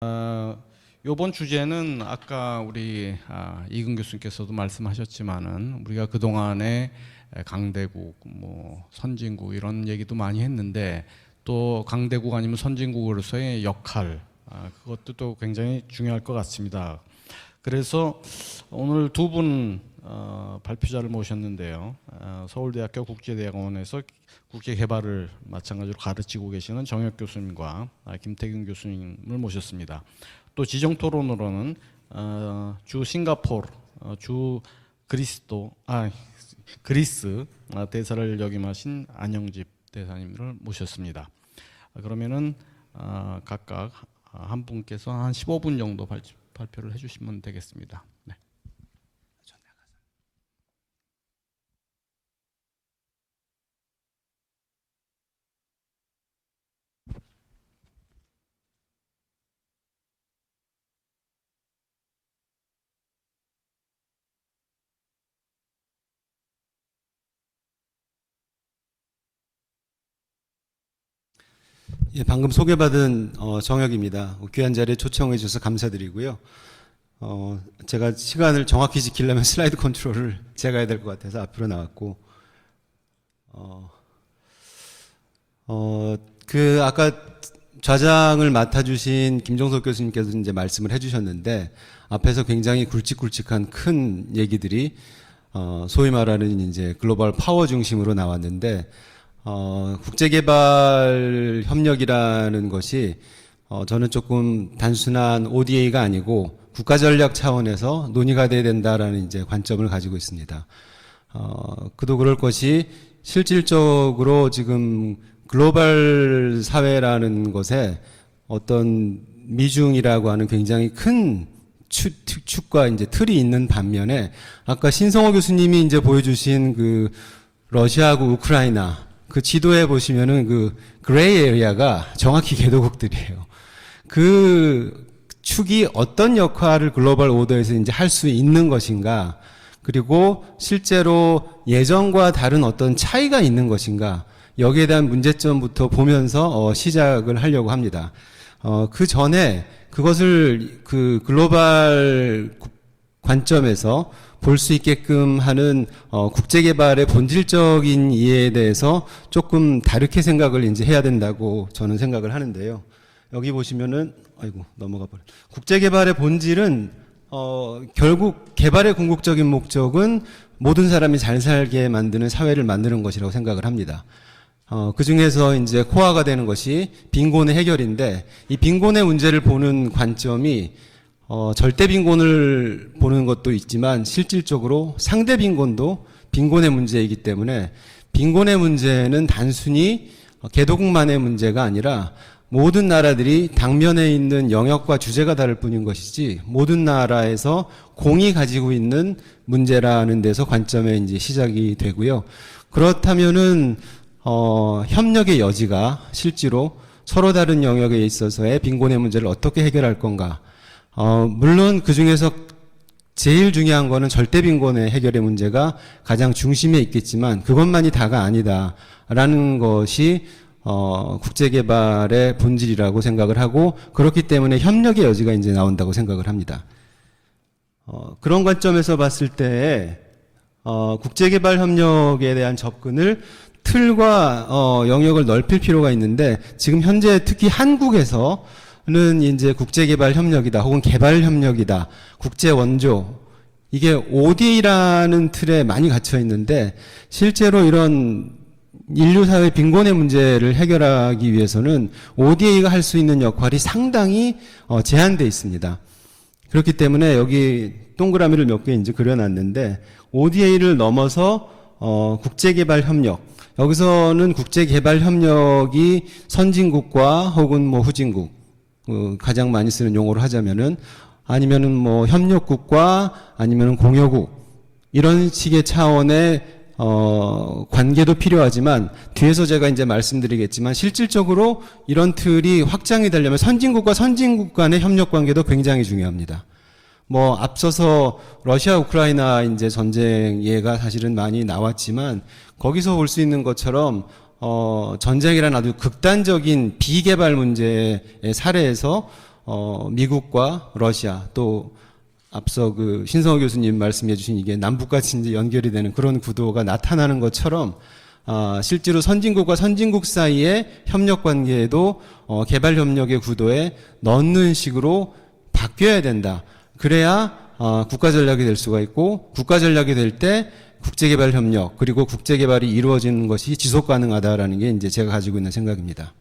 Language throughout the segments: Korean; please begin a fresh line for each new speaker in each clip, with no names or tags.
이번 주제는 아까 우리 이근 교수님께서도 말씀하셨지만은 우리가 그동안에 강대국, 선진국 이런 얘기도 많이 했는데 또 강대국 아니면 선진국으로서의 역할, 그것도 또 굉장히 중요할 것 같습니다. 그래서 오늘 두 분 발표자를 모셨는데요. 서울대학교 국제대학원에서 국제개발을 마찬가지로 가르치고 계시는 정혁 교수님과 김태균 교수님을 모셨습니다. 또 지정토론으로는 주 싱가포르, 주 그리스 대사를 역임하신 안영집 대사님을 모셨습니다. 그러면은 각각 한 분께서 한 15분 정도 발표를 해주시면 되겠습니다. 네.
예, 방금 소개받은 정혁입니다. 귀한 자리에 초청해 주셔서 감사드리고요. 제가 시간을 정확히 지키려면 슬라이드 컨트롤을 제가 해야 될 것 같아서 앞으로 나왔고, 아까 좌장을 맡아주신 김종석 교수님께서 이제 말씀을 해주셨는데, 앞에서 굉장히 굵직굵직한 큰 얘기들이 소위 말하는 이제 글로벌 파워 중심으로 나왔는데, 국제개발 협력이라는 것이 저는 조금 단순한 ODA가 아니고 국가전략 차원에서 논의가 돼야 된다라는 이제 관점을 가지고 있습니다. 그도 그럴 것이 실질적으로 지금 글로벌 사회라는 것에 어떤 미중이라고 하는 굉장히 큰 축과 이제 틀이 있는 반면에 아까 신성호 교수님이 이제 보여주신 그 러시아하고 우크라이나 그 지도에 보시면은 그 그레이 에리아가 정확히 개도국들이에요. 그 축이 어떤 역할을 글로벌 오더에서 이제 할 수 있는 것인가, 그리고 실제로 예전과 다른 어떤 차이가 있는 것인가, 여기에 대한 문제점부터 보면서 시작을 하려고 합니다. 그 전에 그것을 그 글로벌 관점에서 볼 수 있게끔 하는 국제개발의 본질적인 이해에 대해서 조금 다르게 생각을 이제 해야 된다고 저는 생각을 하는데요. 여기 보시면은 넘어가 버려. 국제개발의 본질은 결국 개발의 궁극적인 목적은 모든 사람이 잘 살게 만드는 사회를 만드는 것이라고 생각을 합니다. 그 중에서 이제 코어가 되는 것이 빈곤의 해결인데, 이 빈곤의 문제를 보는 관점이 절대 빈곤을 보는 것도 있지만 실질적으로 상대 빈곤도 빈곤의 문제이기 때문에 빈곤의 문제는 단순히 개도국만의 문제가 아니라 모든 나라들이 당면에 있는 영역과 주제가 다를 뿐인 것이지 모든 나라에서 공이 가지고 있는 문제라는 데서 관점에 이제 시작이 되고요. 그렇다면은 협력의 여지가 실제로 서로 다른 영역에 있어서의 빈곤의 문제를 어떻게 해결할 건가? 물론 그 중에서 제일 중요한 거는 절대 빈곤의 해결의 문제가 가장 중심에 있겠지만 그것만이 다가 아니다라는 것이 국제개발의 본질이라고 생각을 하고, 그렇기 때문에 협력의 여지가 이제 나온다고 생각을 합니다. 그런 관점에서 봤을 때 국제개발 협력에 대한 접근을 틀과 영역을 넓힐 필요가 있는데, 지금 현재 특히 한국에서 는 이제 국제개발 협력이다, 혹은 개발 협력이다, 국제 원조, 이게 ODA라는 틀에 많이 갇혀 있는데, 실제로 이런 인류 사회 빈곤의 문제를 해결하기 위해서는 ODA가 할 수 있는 역할이 상당히 제한되어 있습니다. 그렇기 때문에 여기 동그라미를 몇 개 이제 그려놨는데, ODA를 넘어서 국제개발 협력, 여기서는 국제개발 협력이 선진국과 혹은 후진국, 가장 많이 쓰는 용어로 하자면은, 아니면은 협력국과 아니면은 공여국, 이런 식의 차원의 관계도 필요하지만, 뒤에서 제가 이제 말씀드리겠지만 실질적으로 이런 틀이 확장이 되려면 선진국과 선진국 간의 협력 관계도 굉장히 중요합니다. 앞서서 러시아 우크라이나 이제 전쟁 예가 사실은 많이 나왔지만, 거기서 볼 수 있는 것처럼 전쟁이라는 아주 극단적인 비개발 문제의 사례에서 미국과 러시아 또 앞서 그 신성호 교수님 말씀해 주신 이게 남북같이 이제 연결이 되는 그런 구도가 나타나는 것처럼 실제로 선진국과 선진국 사이의 협력 관계에도 개발 협력의 구도에 넣는 식으로 바뀌어야 된다. 그래야 국가 전략이 될 수가 있고 국가 전략이 될 때 국제개발 협력 그리고 국제개발이 이루어지는 것이 지속 가능하다라는 게 이제 제가 가지고 있는 생각입니다.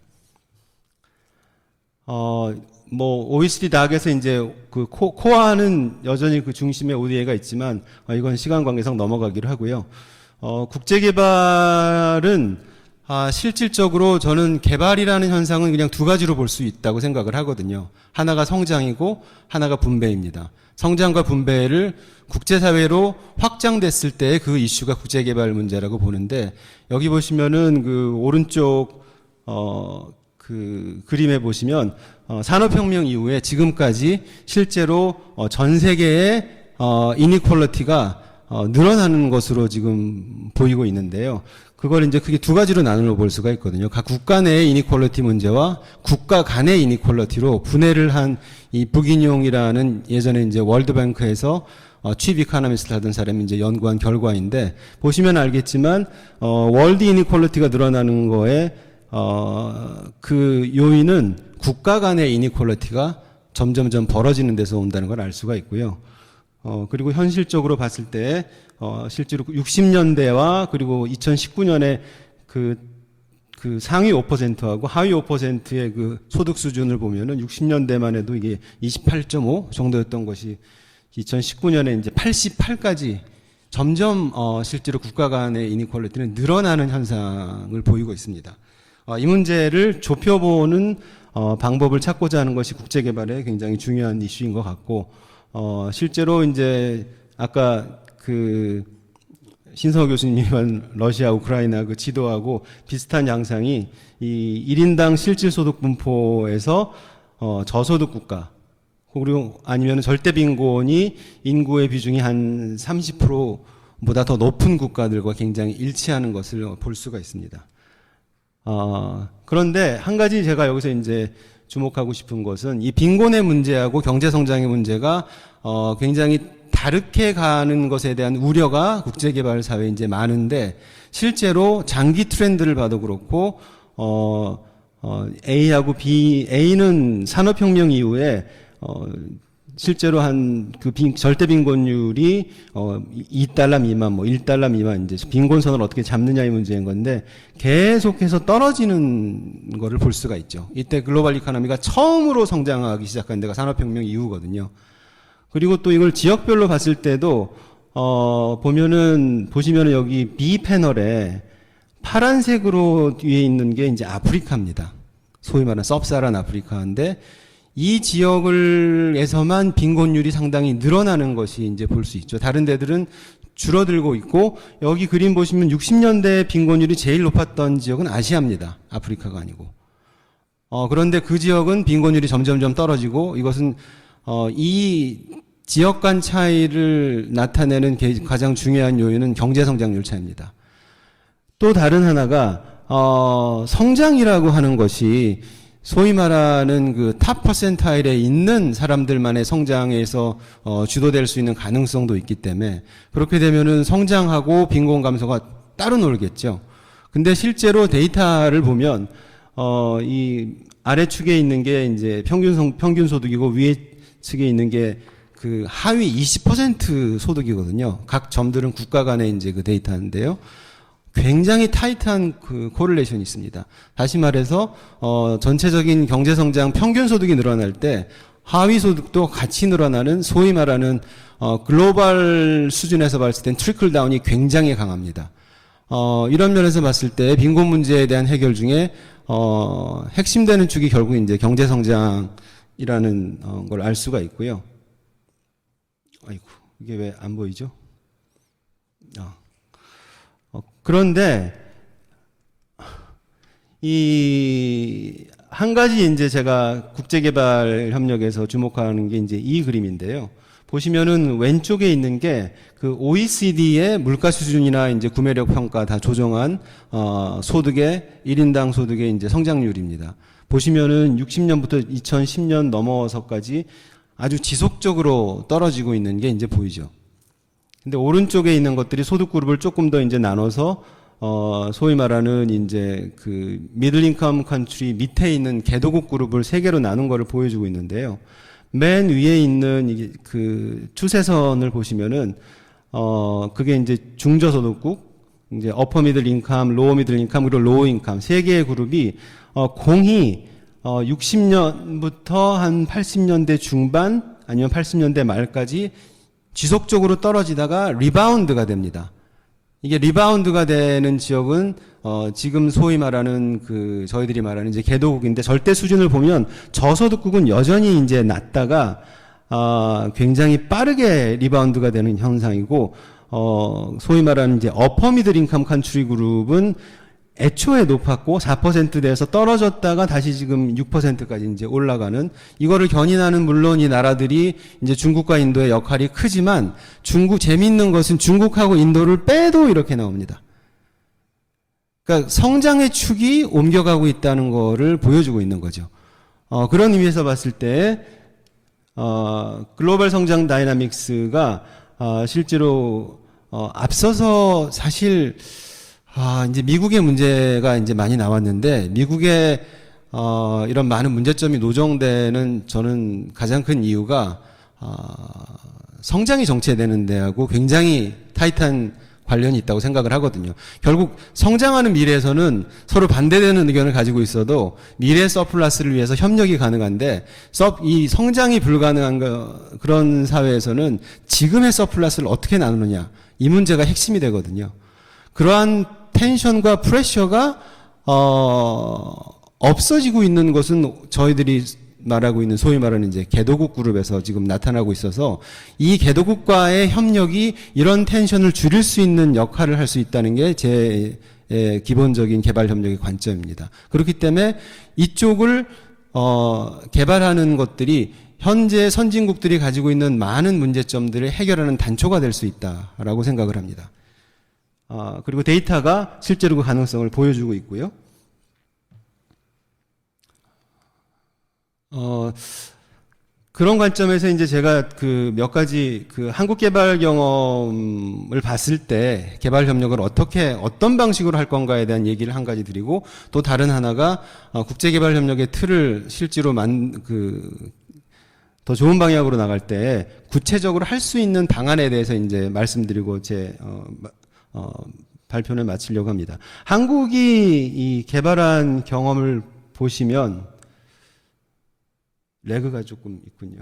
OECD 닥에서 이제 그 코어는 여전히 그 중심에 ODA가 있지만 이건 시간 관계상 넘어가기로 하고요. 국제개발은 실질적으로 저는 개발이라는 현상은 그냥 두 가지로 볼 수 있다고 생각을 하거든요. 하나가 성장이고 하나가 분배입니다. 성장과 분배를 국제사회로 확장됐을 때 그 이슈가 국제개발 문제라고 보는데 여기 보시면은 그 오른쪽 그 그림에 보시면 산업혁명 이후에 지금까지 실제로 전 세계의 이니퀄리티가 늘어나는 것으로 지금 보이고 있는데요. 그걸 이제 크게 두 가지로 나누어 볼 수가 있거든요. 각 국가 내의 이니퀄리티 문제와 국가 간의 이니퀄리티로 분해를 한 이 북인용이라는 예전에 이제 월드뱅크에서 칩 이코노미스트 하던 사람이 이제 연구한 결과인데 보시면 알겠지만 월드 이니퀄리티가 늘어나는 거에 그 요인은 국가 간의 이니퀄리티가 점점점 벌어지는 데서 온다는 걸 알 수가 있고요. 그리고 현실적으로 봤을 때 실제로 60년대와 그리고 2019년에 그 상위 5%하고 하위 5%의 그 소득 수준을 보면은 60년대만 해도 이게 28.5 정도였던 것이 2019년에 이제 88까지 점점 실제로 국가 간의 이니퀄리티는 늘어나는 현상을 보이고 있습니다. 이 문제를 좁혀보는 방법을 찾고자 하는 것이 국제개발의 굉장히 중요한 이슈인 것 같고 실제로 이제 아까 그 신성호 교수님이 한 러시아, 우크라이나 그 지도하고 비슷한 양상이 이 1인당 실질소득 분포에서 저소득 국가 그리고 아니면 절대 빈곤이 인구의 비중이 한 30%보다 더 높은 국가들과 굉장히 일치하는 것을 볼 수가 있습니다. 그런데 한 가지 제가 여기서 이제 주목하고 싶은 것은 이 빈곤의 문제하고 경제 성장의 문제가 굉장히 다르게 가는 것에 대한 우려가 국제개발 사회에 이제 많은데 실제로 장기 트렌드를 봐도 그렇고 A하고 B, A는 산업혁명 이후에 실제로 한 그 절대 빈곤율이 2달러 미만, 뭐 1달러 미만 이제 빈곤선을 어떻게 잡느냐의 문제인 건데 계속해서 떨어지는 거를 볼 수가 있죠. 이때 글로벌 이코노미가 처음으로 성장하기 시작한 데가 산업혁명 이후거든요. 그리고 또 이걸 지역별로 봤을 때도 보시면은 여기 B 패널에 파란색으로 뒤에 있는 게 이제 아프리카입니다. 소위 말하는 섭사하란 아프리카인데 이 지역에서만 빈곤율이 상당히 늘어나는 것이 이제 볼 수 있죠. 다른 데들은 줄어들고 있고 여기 그림 보시면 60년대 빈곤율이 제일 높았던 지역은 아시아입니다. 아프리카가 아니고. 그런데 그 지역은 빈곤율이 점점점 떨어지고 이것은 이 지역 간 차이를 나타내는 가장 중요한 요인은 경제 성장률 차이입니다. 또 다른 하나가 성장이라고 하는 것이 소위 말하는 그 탑 퍼센타일에 있는 사람들만의 성장에서 주도될 수 있는 가능성도 있기 때문에 그렇게 되면은 성장하고 빈곤 감소가 따로 놀겠죠. 근데 실제로 데이터를 보면 이 아래축에 있는 게 이제 평균 소득이고 위에 측에 있는 게 그 하위 20% 소득이거든요. 각 점들은 국가 간의 이제 그 데이터인데요. 굉장히 타이트한 그 코릴레이션이 있습니다. 다시 말해서 전체적인 경제 성장 평균 소득이 늘어날 때 하위 소득도 같이 늘어나는 소위 말하는 글로벌 수준에서 봤을 땐 트리클 다운이 굉장히 강합니다. 이런 면에서 봤을 때 빈곤 문제에 대한 해결 중에 핵심되는 축이 결국 이제 경제 성장이라는 걸 알 수가 있고요. 아이고, 이게 왜 안 보이죠? 그런데 이 한 가지 이제 제가 국제개발 협력에서 주목하는 게 이제 이 그림인데요. 보시면은 왼쪽에 있는 게 그 OECD의 물가 수준이나 이제 구매력 평가 다 조정한 소득의 1인당 소득의 이제 성장률입니다. 보시면은 60년부터 2010년 넘어서까지 아주 지속적으로 떨어지고 있는 게 이제 보이죠. 근데 오른쪽에 있는 것들이 소득 그룹을 조금 더 이제 나눠서 소위 말하는 이제 그 미들 인컴 컨트리 밑에 있는 개도국 그룹을 세 개로 나눈 거를 보여주고 있는데요. 맨 위에 있는 이게 그 추세선을 보시면은 그게 이제 중저소득국, 이제 어퍼 미들 인컴, 로어 미들 인컴, 그리고 로우 인컴 세 개의 그룹이 공히 60년부터 한 80년대 중반 아니면 80년대 말까지 지속적으로 떨어지다가 리바운드가 됩니다. 이게 리바운드가 되는 지역은 지금 소위 말하는 그 저희들이 말하는 이제 개도국인데 절대 수준을 보면 저소득국은 여전히 이제 낮다가 굉장히 빠르게 리바운드가 되는 현상이고 소위 말하는 이제 어퍼 미들 인컴 컨트리 그룹은 애초에 높았고 4%대에서 떨어졌다가 다시 지금 6%까지 이제 올라가는, 이거를 견인하는 물론 이 나라들이 이제 중국과 인도의 역할이 크지만 재미있는 것은 중국하고 인도를 빼도 이렇게 나옵니다. 그러니까 성장의 축이 옮겨가고 있다는 거를 보여주고 있는 거죠. 그런 의미에서 봤을 때 글로벌 성장 다이나믹스가 실제로 앞서서 사실 이제 미국의 문제가 이제 많이 나왔는데, 미국의 이런 많은 문제점이 노정되는 저는 가장 큰 이유가 성장이 정체되는 데하고 굉장히 타이트한 관련이 있다고 생각을 하거든요. 결국 성장하는 미래에서는 서로 반대되는 의견을 가지고 있어도 미래 서플러스를 위해서 협력이 가능한데, 이 성장이 불가능한 그런 사회에서는 지금의 서플러스를 어떻게 나누느냐, 이 문제가 핵심이 되거든요. 그러한 텐션과 프레셔가 없어지고 있는 것은 저희들이 말하고 있는 소위 말하는 이제 개도국 그룹에서 지금 나타나고 있어서, 이 개도국과의 협력이 이런 텐션을 줄일 수 있는 역할을 할 수 있다는 게 제 기본적인 개발 협력의 관점입니다. 그렇기 때문에 이쪽을 개발하는 것들이 현재 선진국들이 가지고 있는 많은 문제점들을 해결하는 단초가 될 수 있다라고 생각을 합니다. 그리고 데이터가 실제로 그 가능성을 보여주고 있고요. 그런 관점에서 이제 제가 그 몇 가지 그 한국 개발 경험을 봤을 때 개발 협력을 어떤 방식으로 할 건가에 대한 얘기를 한 가지 드리고, 또 다른 하나가 국제 개발 협력의 틀을 실제로 더 좋은 방향으로 나갈 때 구체적으로 할 수 있는 방안에 대해서 이제 말씀드리고 제 발표를 마치려고 합니다. 한국이 이 개발한 경험을 보시면 레그가 조금 있군요.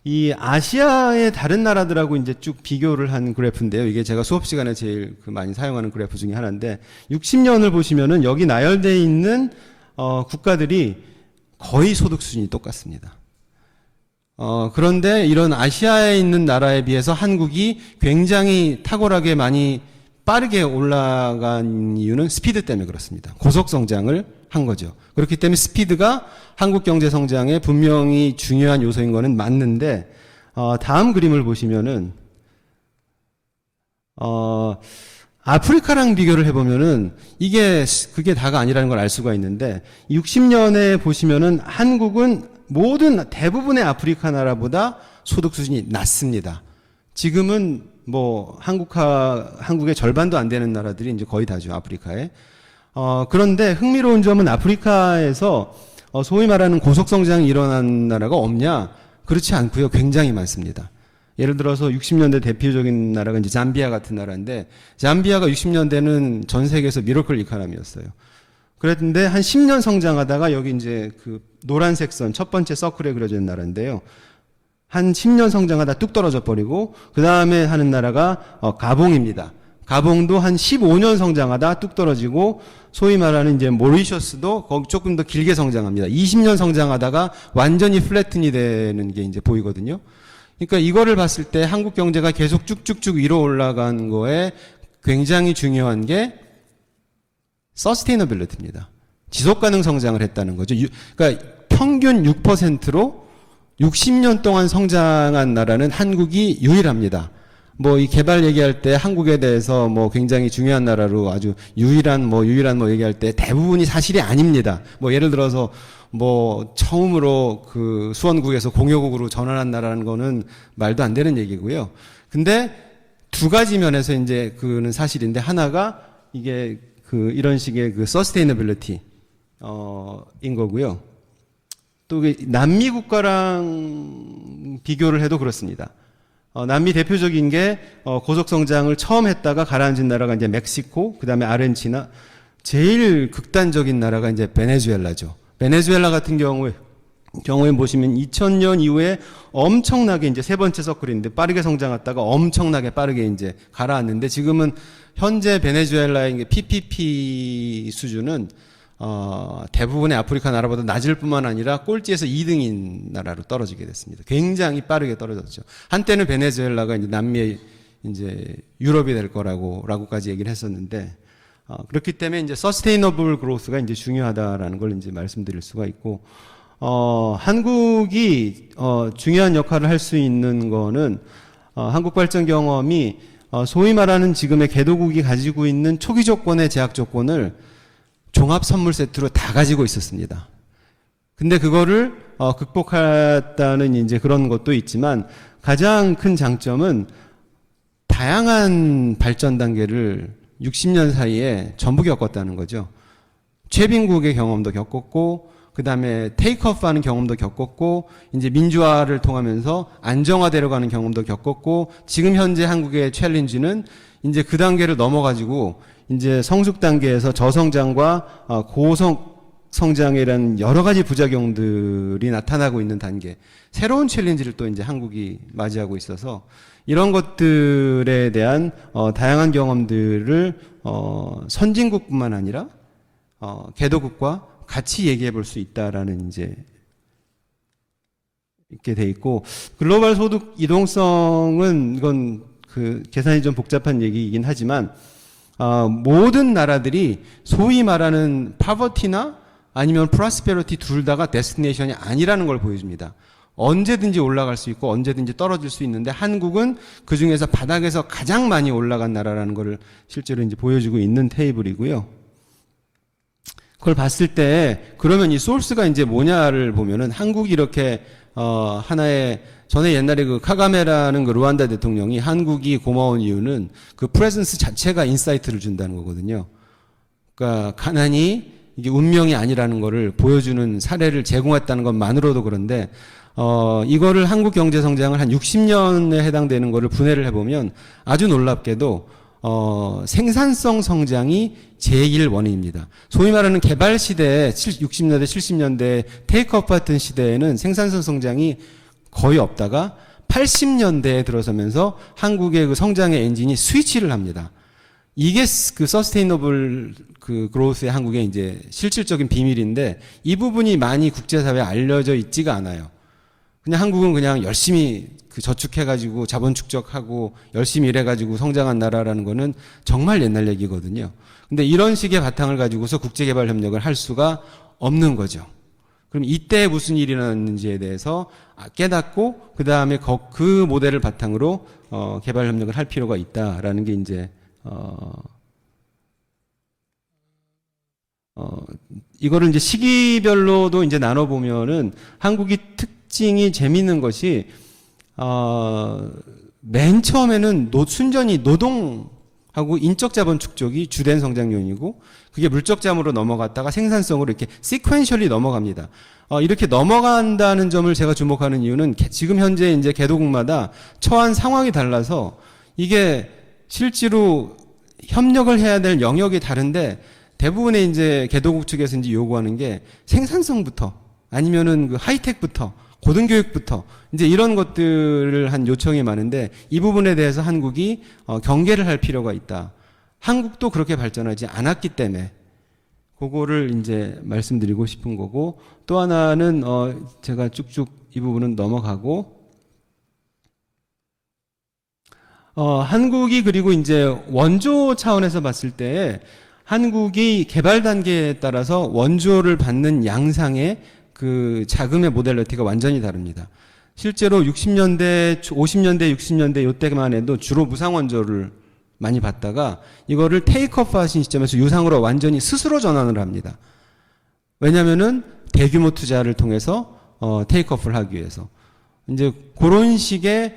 이 아시아의 다른 나라들하고 이제 쭉 비교를 한 그래프인데요. 이게 제가 수업 시간에 제일 많이 사용하는 그래프 중에 하나인데, 60년을 보시면은 여기 나열되어 있는 국가들이 거의 소득 수준이 똑같습니다. 그런데 이런 아시아에 있는 나라에 비해서 한국이 굉장히 탁월하게 많이 빠르게 올라간 이유는 스피드 때문에 그렇습니다. 고속 성장을 한 거죠. 그렇기 때문에 스피드가 한국 경제 성장에 분명히 중요한 요소인 거는 맞는데, 다음 그림을 보시면은 아프리카랑 비교를 해보면은 그게 다가 아니라는 걸 알 수가 있는데, 60년에 보시면은 한국은 대부분의 아프리카 나라보다 소득 수준이 낮습니다. 지금은 뭐 한국의 절반도 안 되는 나라들이 이제 거의 다죠, 아프리카에. 그런데 흥미로운 점은 아프리카에서 소위 말하는 고속 성장이 일어난 나라가 없냐? 그렇지 않고요. 굉장히 많습니다. 예를 들어서 60년대 대표적인 나라가 이제 잠비아 같은 나라인데, 잠비아가 60년대는 전 세계에서 미러클 이코노미였어요. 그랬는데 한 10년 성장하다가, 여기 이제 그 노란색 선 첫 번째 서클에 그려져 있는 나라인데요. 한 10년 성장하다 뚝 떨어져 버리고, 그 다음에 하는 나라가 가봉입니다. 가봉도 한 15년 성장하다 뚝 떨어지고, 소위 말하는 이제 모리셔스도 조금 더 길게 성장합니다. 20년 성장하다가 완전히 플래튼이 되는 게 이제 보이거든요. 그러니까 이거를 봤을 때 한국 경제가 계속 쭉쭉쭉 위로 올라간 거에 굉장히 중요한 게 서스테이너빌리티입니다. 지속가능 성장을 했다는 거죠. 그러니까 평균 6%로 60년 동안 성장한 나라는 한국이 유일합니다. 뭐 이 개발 얘기할 때 한국에 대해서 뭐 굉장히 중요한 나라로 아주 유일한 뭐 얘기할 때 대부분이 사실이 아닙니다. 뭐 예를 들어서 뭐 처음으로 그 수원국에서 공여국으로 전환한 나라는 거는 말도 안 되는 얘기고요. 근데 두 가지 면에서 이제 그는 사실인데, 하나가 이게 그 이런 식의 그 서스테이너빌리티 인 거고요. 또 남미 국가랑 비교를 해도 그렇습니다. 남미 대표적인 게 고속 성장을 처음 했다가 가라앉은 나라가 이제 멕시코, 그다음에 아르헨티나, 제일 극단적인 나라가 이제 베네수엘라죠. 베네수엘라 같은 경우에 보시면 2000년 이후에 엄청나게 이제 세 번째 서클인데 빠르게 성장했다가 엄청나게 빠르게 이제 가라앉는데, 지금은 현재 베네수엘라의 PPP 수준은 대부분의 아프리카 나라보다 낮을 뿐만 아니라 꼴찌에서 2등인 나라로 떨어지게 됐습니다. 굉장히 빠르게 떨어졌죠. 한때는 베네수엘라가 이제 남미의 이제 유럽이 될 라고까지 얘기를 했었는데, 그렇기 때문에 이제 서스테이너블 그로스가 이제 중요하다라는 걸 이제 말씀드릴 수가 있고, 한국이 중요한 역할을 할 수 있는 거는 한국 발전 경험이 소위 말하는 지금의 개도국이 가지고 있는 초기 조건의 제약 조건을 종합 선물 세트로 다 가지고 있었습니다. 근데 그거를 극복했다는 이제 그런 것도 있지만, 가장 큰 장점은 다양한 발전 단계를 60년 사이에 전부 겪었다는 거죠. 최빈국의 경험도 겪었고, 그 다음에 테이크오프 하는 경험도 겪었고, 이제 민주화를 통하면서 안정화되려 가는 경험도 겪었고, 지금 현재 한국의 챌린지는 이제 그 단계를 넘어가지고 이제 성숙 단계에서 저성장과 고성장이라는 여러 가지 부작용들이 나타나고 있는 단계, 새로운 챌린지를 또 이제 한국이 맞이하고 있어서, 이런 것들에 대한 다양한 경험들을 선진국뿐만 아니라 개도국과 같이 얘기해 볼 수 있다라는 이제 이렇게 돼 있고, 글로벌 소득 이동성은 이건 그 계산이 좀 복잡한 얘기이긴 하지만, 모든 나라들이 소위 말하는 파버티나 아니면 프로스페리티 둘 다가 데스티네이션이 아니라는 걸 보여줍니다. 언제든지 올라갈 수 있고 언제든지 떨어질 수 있는데, 한국은 그 중에서 바닥에서 가장 많이 올라간 나라라는 걸 실제로 이제 보여주고 있는 테이블이고요. 그걸 봤을 때 그러면 이 소스가 이제 뭐냐를 보면은, 한국이 이렇게 하나의, 전에 옛날에 그 카가메라는 그 루안다 대통령이 한국이 고마운 이유는 그 프레젠스 자체가 인사이트를 준다는 거거든요. 그러니까 가난이 이게 운명이 아니라는 거를 보여주는 사례를 제공했다는 것만으로도 그런데, 이거를 한국 경제 성장을 한 60년에 해당되는 거를 분해를 해보면 아주 놀랍게도 생산성 성장이 제1 원인입니다. 소위 말하는 개발 시대에 60년대, 70년대 테이크오프 같은 시대에는 생산성 성장이 거의 없다가 80년대에 들어서면서 한국의 그 성장의 엔진이 스위치를 합니다. 이게 그 서스테이너블 그 그로스의 한국의 이제 실질적인 비밀인데, 이 부분이 많이 국제사회에 알려져 있지가 않아요. 그냥 한국은 그냥 열심히 그 저축해가지고 자본 축적하고 열심히 일해가지고 성장한 나라라는 거는 정말 옛날 얘기거든요. 근데 이런 식의 바탕을 가지고서 국제개발협력을 할 수가 없는 거죠. 그럼 이때 무슨 일이 일어났는지에 대해서 깨닫고, 그 다음에 그 모델을 바탕으로 개발협력을 할 필요가 있다라는 게 이제 이거를 이제 시기별로도 이제 나눠보면은, 한국이 특징이 재밌는 것이 맨 처음에는 순전히 노동하고 인적 자본 축적이 주된 성장 요인이고, 그게 물적 자본으로 넘어갔다가 생산성으로 이렇게 시퀀셜리 넘어갑니다. 이렇게 넘어간다는 점을 제가 주목하는 이유는, 지금 현재 이제 개도국마다 처한 상황이 달라서 이게 실제로 협력을 해야 될 영역이 다른데, 대부분의 이제 개도국 측에서 이제 요구하는 게 생산성부터 아니면은 그 하이텍부터 고등교육부터 이제 이런 것들을 한 요청이 많은데, 이 부분에 대해서 한국이 경계를 할 필요가 있다. 한국도 그렇게 발전하지 않았기 때문에 그거를 이제 말씀드리고 싶은 거고, 또 하나는 제가 쭉쭉 이 부분은 넘어가고, 한국이 그리고 이제 원조 차원에서 봤을 때 한국이 개발 단계에 따라서 원조를 받는 양상의 그 자금의 모델리티가 완전히 다릅니다. 실제로 60년대, 50년대, 60년대 이때만 해도 주로 무상 원조를 많이 받다가 이거를 테이크오프 하신 시점에서 유상으로 완전히 스스로 전환을 합니다. 왜냐면은 대규모 투자를 통해서 테이크오프를 하기 위해서. 이제 그런 식의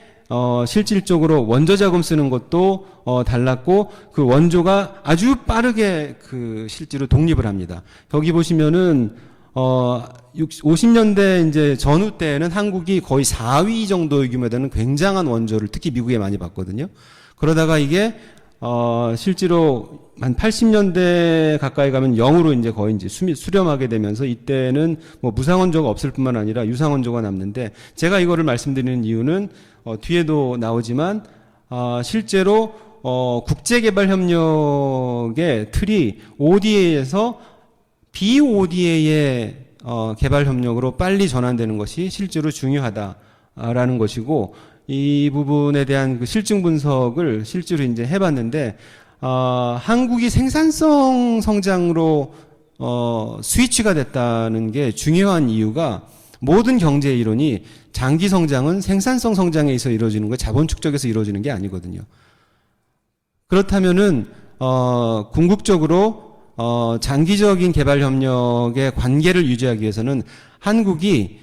실질적으로 원조 자금 쓰는 것도 달랐고 그 원조가 아주 빠르게 그 실제로 독립을 합니다. 거기 보시면은 50년대 이제 전후 때에는 한국이 거의 4위 정도의 규모에 되는 굉장한 원조를 특히 미국에 많이 받거든요. 그러다가 이게 실제로 한 80년대 가까이 가면 0으로 이제 거의 이제 수렴하게 되면서 이때는 뭐 무상원조가 없을 뿐만 아니라 유상원조가 남는데 제가 이거를 말씀드리는 이유는 뒤에도 나오지만 실제로 국제개발협력의 틀이 ODA에서 BODA의 개발협력으로 빨리 전환되는 것이 실제로 중요하다라는 것이고 이 부분에 대한 그 실증 분석을 실제로 이제 해봤는데 한국이 생산성 성장으로 스위치가 됐다는 게 중요한 이유가 모든 경제 이론이 장기 성장은 생산성 성장에 의해서 이루어지는 거, 자본 축적에서 이루어지는 게 아니거든요. 그렇다면은 궁극적으로 장기적인 개발 협력의 관계를 유지하기 위해서는 한국이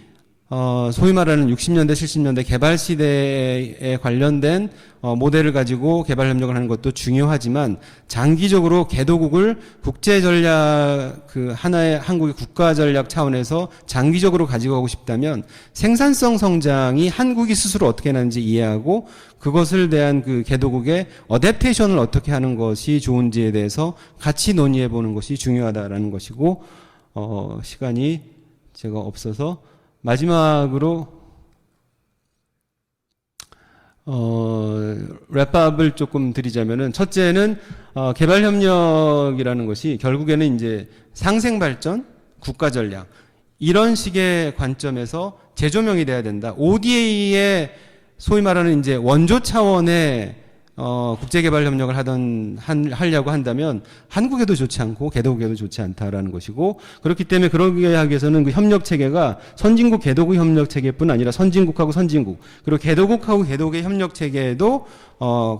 소위 말하는 60년대, 70년대 개발 시대에 관련된 모델을 가지고 개발 협력을 하는 것도 중요하지만 장기적으로 개도국을 국제 전략 그 하나의 한국의 국가 전략 차원에서 장기적으로 가지고 가고 싶다면 생산성 성장이 한국이 스스로 어떻게 하는지 이해하고 그것을 대한 그 개도국의 어댑테이션을 어떻게 하는 것이 좋은지에 대해서 같이 논의해 보는 것이 중요하다라는 것이고 시간이 제가 없어서 마지막으로 랩업을 조금 드리자면은 첫째는 개발협력이라는 것이 결국에는 이제 상생발전, 국가전략 이런 식의 관점에서 재조명이 돼야 된다. ODA의 소위 말하는 이제 원조 차원의 국제개발협력을 하려고 한다면 한국에도 좋지 않고 개도국에도 좋지 않다라는 것이고 그렇기 때문에 그러기 하기 위해서는 그 협력 체계가 선진국 개도국 협력 체계뿐 아니라 선진국하고 선진국 그리고 개도국하고 개도국의 협력 체계에도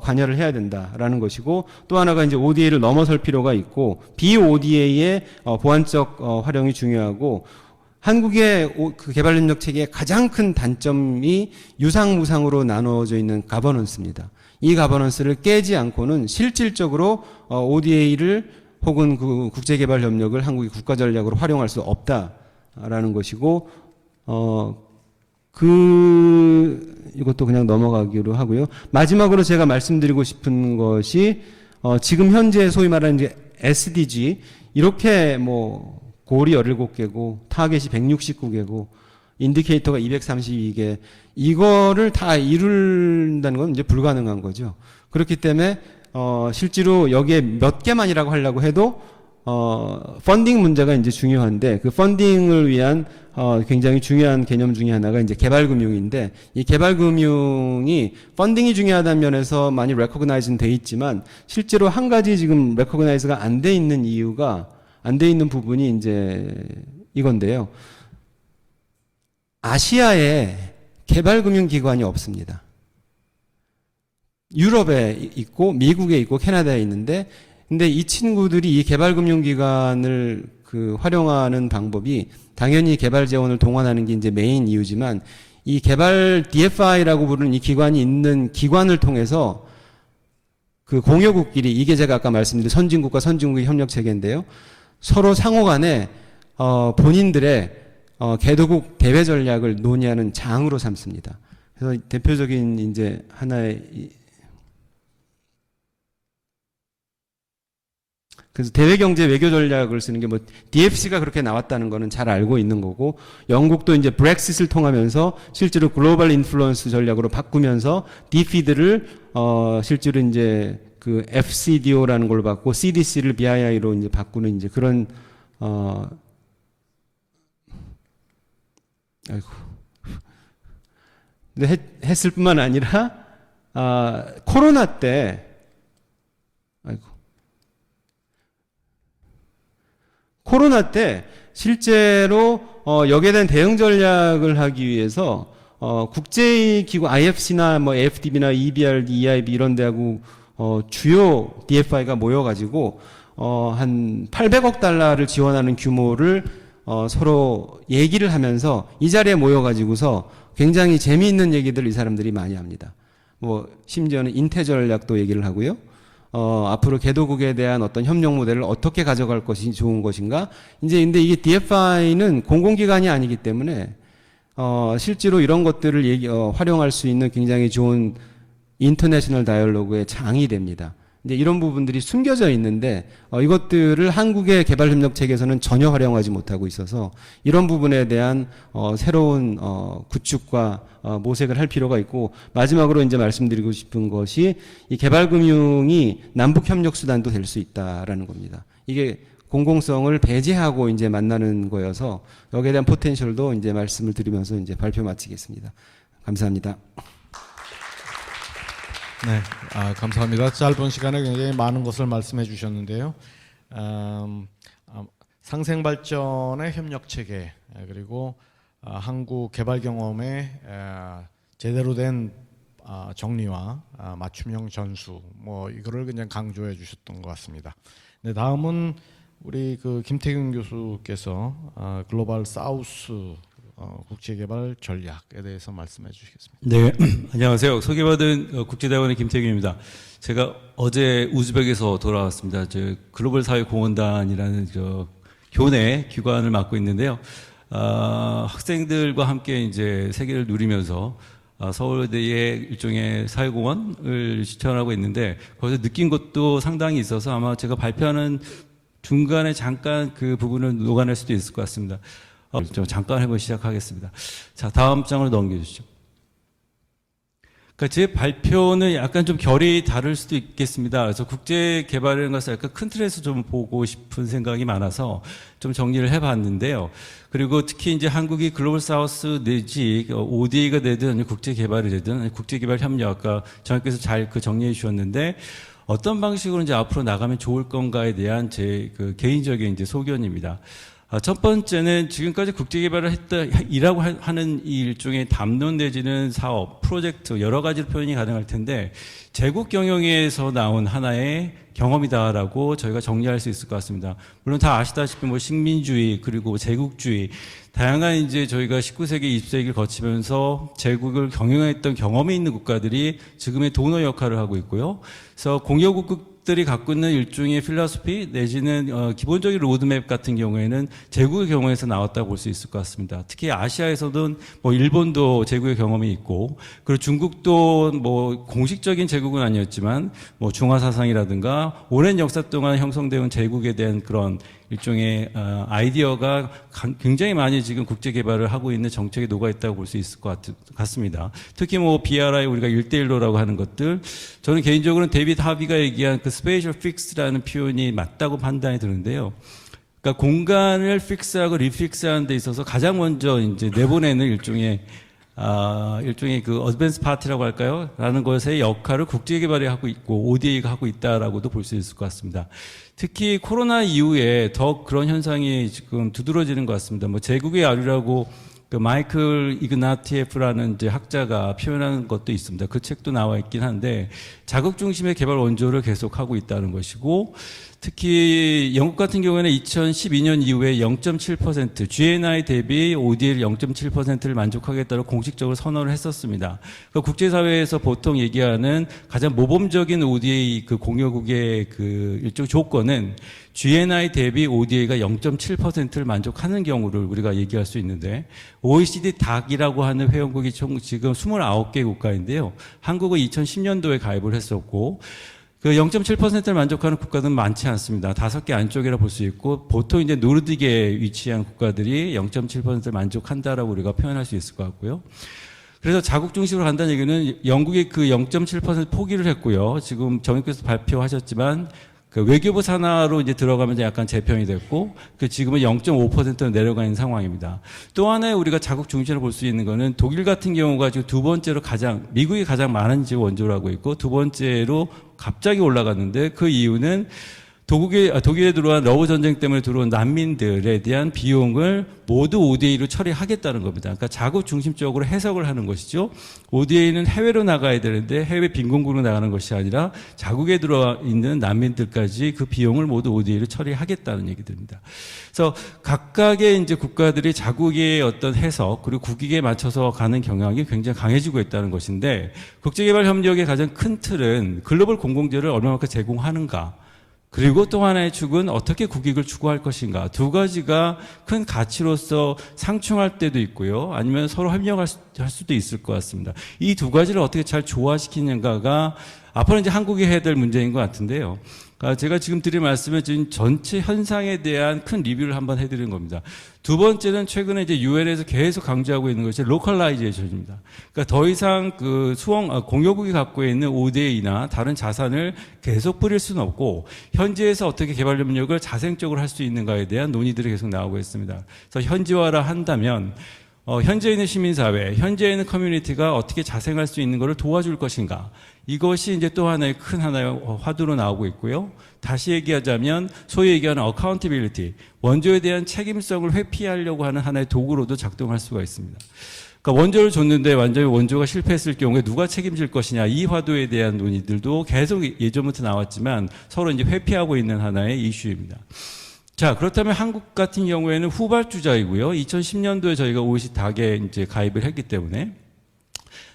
관여를 해야 된다라는 것이고 또 하나가 이제 ODA를 넘어설 필요가 있고 BODA의 보완적 활용이 중요하고 한국의 그 개발협력 체계의 가장 큰 단점이 유상무상으로 나누어져 있는 가버넌스입니다. 이 가버넌스를 깨지 않고는 실질적으로 ODA를 혹은 그 국제개발협력을 한국이 국가전략으로 활용할 수 없다라는 것이고 이것도 그냥 넘어가기로 하고요. 마지막으로 제가 말씀드리고 싶은 것이 지금 현재 소위 말하는 이제 SDG 이렇게 뭐 골이 17개고 타겟이 169개고 인디케이터가 232개 이거를 다 이룬다는 건 이제 불가능한 거죠. 그렇기 때문에 실제로 여기에 몇 개만이라고 하려고 해도 펀딩 문제가 이제 중요한데 그 펀딩을 위한 굉장히 중요한 개념 중에 하나가 이제 개발금융인데 이 개발금융이 펀딩이 중요하다는 면에서 많이 레코그나이즈는 돼 있지만 실제로 한 가지 지금 레코그나이즈가 안 돼 있는 이유가 안 돼 있는 부분이 이제 이건데요. 아시아에 개발금융기관이 없습니다. 유럽에 있고 미국에 있고 캐나다에 있는데 근데 이 친구들이 이 개발금융기관을 그 활용하는 방법이 당연히 개발 재원을 동원하는 게 이제 메인 이유지만 이 개발 DFI라고 부르는 이 기관이 있는 기관을 통해서 그 공여국끼리 이게 제가 아까 말씀드린 선진국과 선진국의 협력 체계인데요. 서로 상호 간에 본인들의 개도국 대외 전략을 논의하는 장으로 삼습니다. 그래서 대표적인 이제 하나의 그래서 대외 경제 외교 전략을 쓰는 게 뭐 DFC가 그렇게 나왔다는 거는 잘 알고 있는 거고 영국도 이제 브렉시트를 통하면서 실제로 글로벌 인플루언스 전략으로 바꾸면서 DFID를 실제로 이제 그 FCDO라는 걸로 바꾸고 CDC를 BII로 이제 바꾸는 이제 그런 아이고. 근데 했을 뿐만 아니라 코로나 때 실제로 여기에 대한 대응 전략을 하기 위해서 국제기구 IFC나 뭐 AFDB나 EBRD, EIB 이런 데하고 주요 DFI가 모여가지고 한 800억 달러를 지원하는 규모를 서로 얘기를 하면서 이 자리에 모여가지고서 굉장히 재미있는 얘기들 이 사람들이 많이 합니다. 뭐 심지어는 인태 전략도 얘기를 하고요. 앞으로 개도국에 대한 어떤 협력 모델을 어떻게 가져갈 것이 좋은 것인가. 이제 근데 이게 DFI는 공공기관이 아니기 때문에 실제로 이런 것들을 활용할 수 있는 굉장히 좋은 인터내셔널 다이얼로그의 장이 됩니다. 이제 이런 부분들이 숨겨져 있는데 이것들을 한국의 개발협력 체계에서는 전혀 활용하지 못하고 있어서 이런 부분에 대한 새로운 구축과 모색을 할 필요가 있고, 마지막으로 이제 말씀드리고 싶은 것이 이 개발금융이 남북협력수단도 될 수 있다라는 겁니다. 이게 공공성을 배제하고 이제 만나는 거여서 여기에 대한 포텐셜도 이제 말씀을 드리면서 이제 발표 마치겠습니다. 감사합니다.
네, 감사합니다. 짧은 시간에 굉장히 많은 것을 말씀해 주셨는데요. 상생발전의 협력체계, 그리고 한국 개발 경험의 제대로 된 정리와 맞춤형 전수, 뭐 이거를 그냥 강조해 주셨던 것 같습니다. 네, 다음은 우리 그 김태균 교수께서 글로벌 사우스 국제개발 전략에 대해서 말씀해 주시겠습니다.
네, 안녕하세요. 소개받은 국제대학원의 김태균입니다. 제가 어제 우즈벡에서 돌아왔습니다. 저 글로벌 사회 공헌단이라는 저 교내 기관을 맡고 있는데요. 학생들과 함께 이제 세계를 누리면서 서울대의 일종의 사회공헌을 실천하고 있는데, 거기서 느낀 것도 상당히 있어서 아마 제가 발표하는 중간에 잠깐 그 부분을 녹아낼 수도 있을 것 같습니다. 좀 잠깐 해보고 시작하겠습니다. 자, 다음 장으로 넘겨주시죠. 그러니까 제 발표는 약간 좀 결이 다를 수도 있겠습니다. 그래서 국제 개발이라는 것을 약간 큰 틀에서 좀 보고 싶은 생각이 많아서 좀 정리를 해봤는데요. 그리고 특히 이제 한국이 글로벌 사우스 내지 ODA가 되든 국제 개발이 되든 국제 개발 협력, 아까 정학께서 잘 그 정리해 주셨는데, 어떤 방식으로 이제 앞으로 나가면 좋을 건가에 대한 제 그 개인적인 이제 소견입니다. 첫 번째는 지금까지 국제개발을 이라고 하는 이 일종의 담론 내지는 사업, 프로젝트, 여러 가지 표현이 가능할 텐데, 제국 경영에서 나온 하나의 경험이다라고 저희가 정리할 수 있을 것 같습니다. 물론 다 아시다시피 뭐 식민주의, 그리고 제국주의, 다양한 이제 저희가 19세기, 20세기를 거치면서 제국을 경영했던 경험이 있는 국가들이 지금의 도너 역할을 하고 있고요. 그래서 공여국들이 갖고 있는 일종의 필로소피 내지는 기본적인 로드맵 같은 경우에는 제국의 경우에서 나왔다고 볼 수 있을 것 같습니다. 특히 아시아에서는 뭐 일본도 제국의 경험이 있고, 그리고 중국도 뭐 공식적인 제국은 아니었지만 뭐 중화사상이라든가 오랜 역사 동안 형성되어 온 제국에 대한 그런 일종의 아이디어가 굉장히 많이 지금 국제 개발을 하고 있는 정책에 녹아 있다고 볼 수 있을 것 같습니다. 특히 뭐 BRI 우리가 1대1로라고 하는 것들, 저는 개인적으로는 데이비드 하비가 얘기한 그 스페이셜 픽스라는 표현이 맞다고 판단이 드는데요. 그러니까 공간을 픽스하고 리픽스하는 데 있어서 가장 먼저 이제 내보내는 일종의 그 어드밴스 파티라고 할까요? 라는 것의 역할을 국제개발이 하고 있고 ODA가 하고 있다라고도 볼 수 있을 것 같습니다. 특히 코로나 이후에 더 그런 현상이 지금 두드러지는 것 같습니다. 뭐 제국의 아류라고 그 마이클 이그나티에프라는 이제 학자가 표현하는 것도 있습니다. 그 책도 나와 있긴 한데, 자국 중심의 개발 원조를 계속하고 있다는 것이고, 특히 영국 같은 경우에는 2012년 이후에 0.7% GNI 대비 ODL 0.7%를 만족하겠다고 공식적으로 선언을 했었습니다. 그러니까 국제사회에서 보통 얘기하는 가장 모범적인 ODA 그 공여국의 그 일종 조건은 GNI 대비 ODA가 0.7%를 만족하는 경우를 우리가 얘기할 수 있는데, OECD DAC이라고 하는 회원국이 총 지금 29개 국가인데요. 한국은 2010년도에 가입을 했었고, 그 0.7%를 만족하는 국가들은 많지 않습니다. 5개 안쪽이라 볼 수 있고, 보통 이제 노르딕에 위치한 국가들이 0.7%를 만족한다라고 우리가 표현할 수 있을 것 같고요. 그래서 자국 중심으로 간다는 얘기는 영국이 그 0.7% 포기를 했고요. 지금 정의께서 발표하셨지만 그 외교부 산하로 이제 들어가면서 약간 재편이 됐고, 그 지금은 0.5%로 내려가 있는 상황입니다. 또 하나의 우리가 자국 중심으로 볼 수 있는 거는 독일 같은 경우가 지금 두 번째로 미국이 가장 많은 지금 원조를 하고 있고, 두 번째로 갑자기 올라갔는데, 그 이유는 독일에 들어온 러브 전쟁 때문에 들어온 난민들에 대한 비용을 모두 ODA로 처리하겠다는 겁니다. 그러니까 자국 중심적으로 해석을 하는 것이죠. ODA는 해외로 나가야 되는데 해외 빈곤국으로 나가는 것이 아니라 자국에 들어와 있는 난민들까지 그 비용을 모두 ODA로 처리하겠다는 얘기들입니다. 그래서 각각의 이제 국가들이 자국의 어떤 해석 그리고 국익에 맞춰서 가는 경향이 굉장히 강해지고 있다는 것인데 국제개발협력의 가장 큰 틀은 글로벌 공공재를 얼마만큼 제공하는가 그리고 또 하나의 축은 어떻게 국익을 추구할 것인가 두 가지가 큰 가치로서 상충할 때도 있고요. 아니면 서로 협력할 수도 있을 것 같습니다. 이 두 가지를 어떻게 잘 조화시키는가가 앞으로 이제 한국이 해야 될 문제인 것 같은데요. 제가 지금 드린 말씀은 지금 전체 현상에 대한 큰 리뷰를 한번 해드리는 겁니다. 두 번째는 최근에 이제 유엔에서 계속 강조하고 있는 것이 로컬라이제이션입니다. 그러니까 더 이상 그 공유국이 갖고 있는 ODA나 다른 자산을 계속 뿌릴 수는 없고 현지에서 어떻게 개발 협력을 자생적으로 할 수 있는가에 대한 논의들이 계속 나오고 있습니다. 그래서 현지화라 한다면 현지에 있는 시민사회, 현지에 있는 커뮤니티가 어떻게 자생할 수 있는 것을 도와줄 것인가. 이것이 이제 또 하나의 큰 하나의 화두로 나오고 있고요. 다시 얘기하자면 소위 얘기하는 accountability, 원조에 대한 책임성을 회피하려고 하는 하나의 도구로도 작동할 수가 있습니다. 그러니까 원조를 줬는데 완전히 원조가 실패했을 경우에 누가 책임질 것이냐 이 화두에 대한 논의들도 계속 예전부터 나왔지만 서로 이제 회피하고 있는 하나의 이슈입니다. 자, 그렇다면 한국 같은 경우에는 후발주자이고요. 2010년도에 저희가 OECD 닥에 이제 가입을 했기 때문에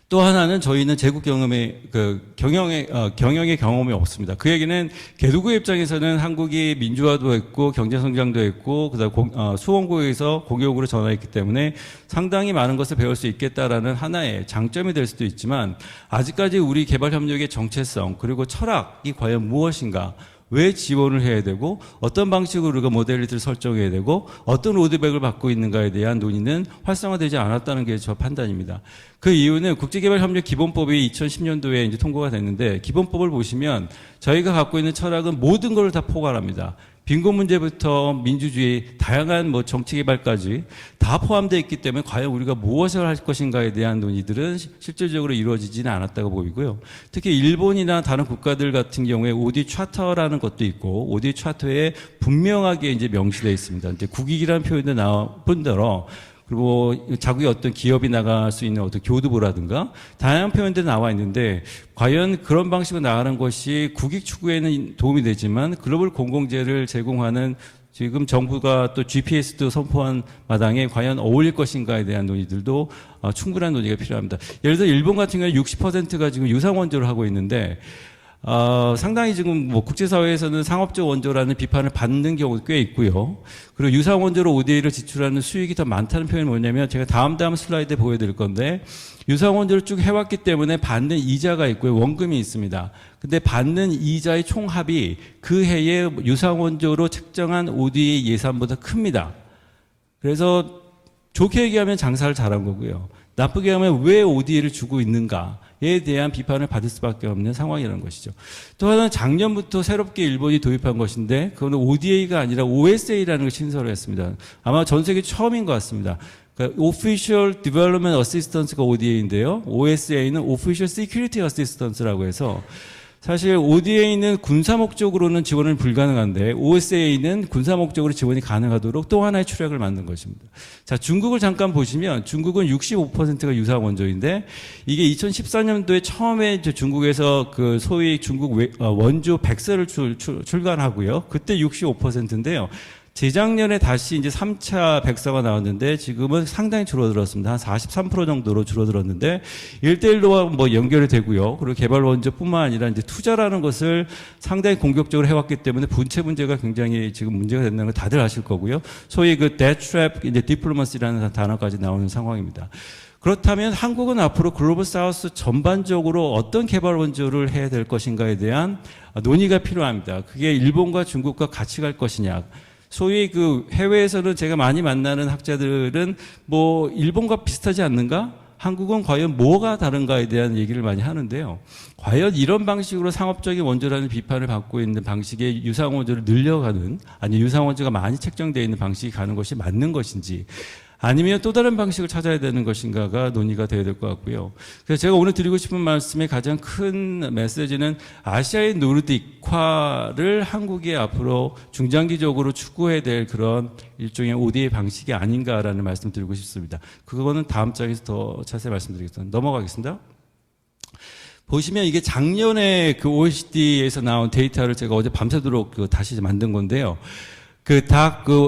또 하나는 저희는 제국 경영의 경험이 없습니다. 그 얘기는 개도국의 입장에서는 한국이 민주화도 했고 경제 성장도 했고 그다음 수원국에서 공유국으로 전환했기 때문에 상당히 많은 것을 배울 수 있겠다라는 하나의 장점이 될 수도 있지만 아직까지 우리 개발 협력의 정체성 그리고 철학이 과연 무엇인가? 왜 지원을 해야 되고 어떤 방식으로 우리가 모델리티를 설정해야 되고 어떤 로드맵을 받고 있는가에 대한 논의는 활성화되지 않았다는 게 저 판단입니다. 그 이유는 국제개발협력기본법이 2010년도에 이제 통과가 됐는데 기본법을 보시면 저희가 갖고 있는 철학은 모든 걸 다 포괄합니다. 빈곤 문제부터 민주주의, 다양한 정치 개발까지 다 포함되어 있기 때문에 과연 우리가 무엇을 할 것인가에 대한 논의들은 실질적으로 이루어지지는 않았다고 보이고요. 특히 일본이나 다른 국가들 같은 경우에 OD 차터라는 것도 있고 OD 차터에 분명하게 이제 명시되어 있습니다. 이제 국익이라는 표현도 나올 뿐더러 그리고 자국의 어떤 기업이 나갈 수 있는 어떤 교두보라든가 다양한 표현들이 나와 있는데 과연 그런 방식으로 나가는 것이 국익 추구에는 도움이 되지만 글로벌 공공재를 제공하는 지금 정부가 또 GPS도 선포한 마당에 과연 어울릴 것인가에 대한 논의들도 충분한 논의가 필요합니다. 예를 들어 일본 같은 경우는 60%가 지금 유상원조를 하고 있는데 상당히 지금 국제사회에서는 상업적 원조라는 비판을 받는 경우도 꽤 있고요. 그리고 유상 원조로 ODA를 지출하는 수익이 더 많다는 표현이 뭐냐면 제가 다음 슬라이드에 보여드릴 건데 유상 원조를 쭉 해왔기 때문에 받는 이자가 있고요. 원금이 있습니다. 근데 받는 이자의 총합이 그 해에 유상 원조로 책정한 ODA 예산보다 큽니다. 그래서 좋게 얘기하면 장사를 잘한 거고요. 나쁘게 하면 왜 ODA를 주고 있는가에 대한 비판을 받을 수밖에 없는 상황이라는 것이죠. 또 하나는 작년부터 새롭게 일본이 도입한 것인데 그거는 ODA가 아니라 OSA라는 걸 신설을 했습니다. 아마 전 세계 처음인 것 같습니다. 그러니까 Official Development Assistance가 ODA인데요. OSA는 Official Security Assistance라고 해서 사실 ODA는 군사 목적으로는 지원은 불가능한데 OSA는 군사 목적으로 지원이 가능하도록 또 하나의 출약을 만든 것입니다. 자, 중국을 잠깐 보시면 중국은 65%가 유사 원조인데 이게 2014년도에 처음에 중국에서 그 소위 중국 원조 100세를 출간하고요. 그때 65%인데요. 재작년에 다시 이제 3차 백서가 나왔는데 지금은 상당히 줄어들었습니다. 한 43% 정도로 줄어들었는데 1대1로 연결이 되고요. 그리고 개발 원조뿐만 아니라 이제 투자라는 것을 상당히 공격적으로 해왔기 때문에 분체 문제가 굉장히 지금 문제가 된다는 걸 다들 아실 거고요. 소위 그 debt trap, 이제 diplomacy라는 단어까지 나오는 상황입니다. 그렇다면 한국은 앞으로 글로벌 사우스 전반적으로 어떤 개발 원조를 해야 될 것인가에 대한 논의가 필요합니다. 그게 일본과 중국과 같이 갈 것이냐. 소위 그 해외에서는 제가 많이 만나는 학자들은 일본과 비슷하지 않는가? 한국은 과연 뭐가 다른가에 대한 얘기를 많이 하는데요. 과연 이런 방식으로 상업적인 원조라는 비판을 받고 있는 방식의 유상 원조를 늘려가는, 아니 유상 원조가 많이 책정되어 있는 방식이 가는 것이 맞는 것인지, 아니면 또 다른 방식을 찾아야 되는 것인가가 논의가 되어야 될 것 같고요. 그래서 제가 오늘 드리고 싶은 말씀의 가장 큰 메시지는 아시아의 노르딕화를 한국이 앞으로 중장기적으로 추구해야 될 그런 일종의 ODA 방식이 아닌가라는 말씀 드리고 싶습니다. 그거는 다음 장에서 더 자세히 말씀드리겠습니다. 넘어가겠습니다. 보시면 이게 작년에 그 OECD에서 나온 데이터를 제가 어제 밤새도록 다시 만든 건데요.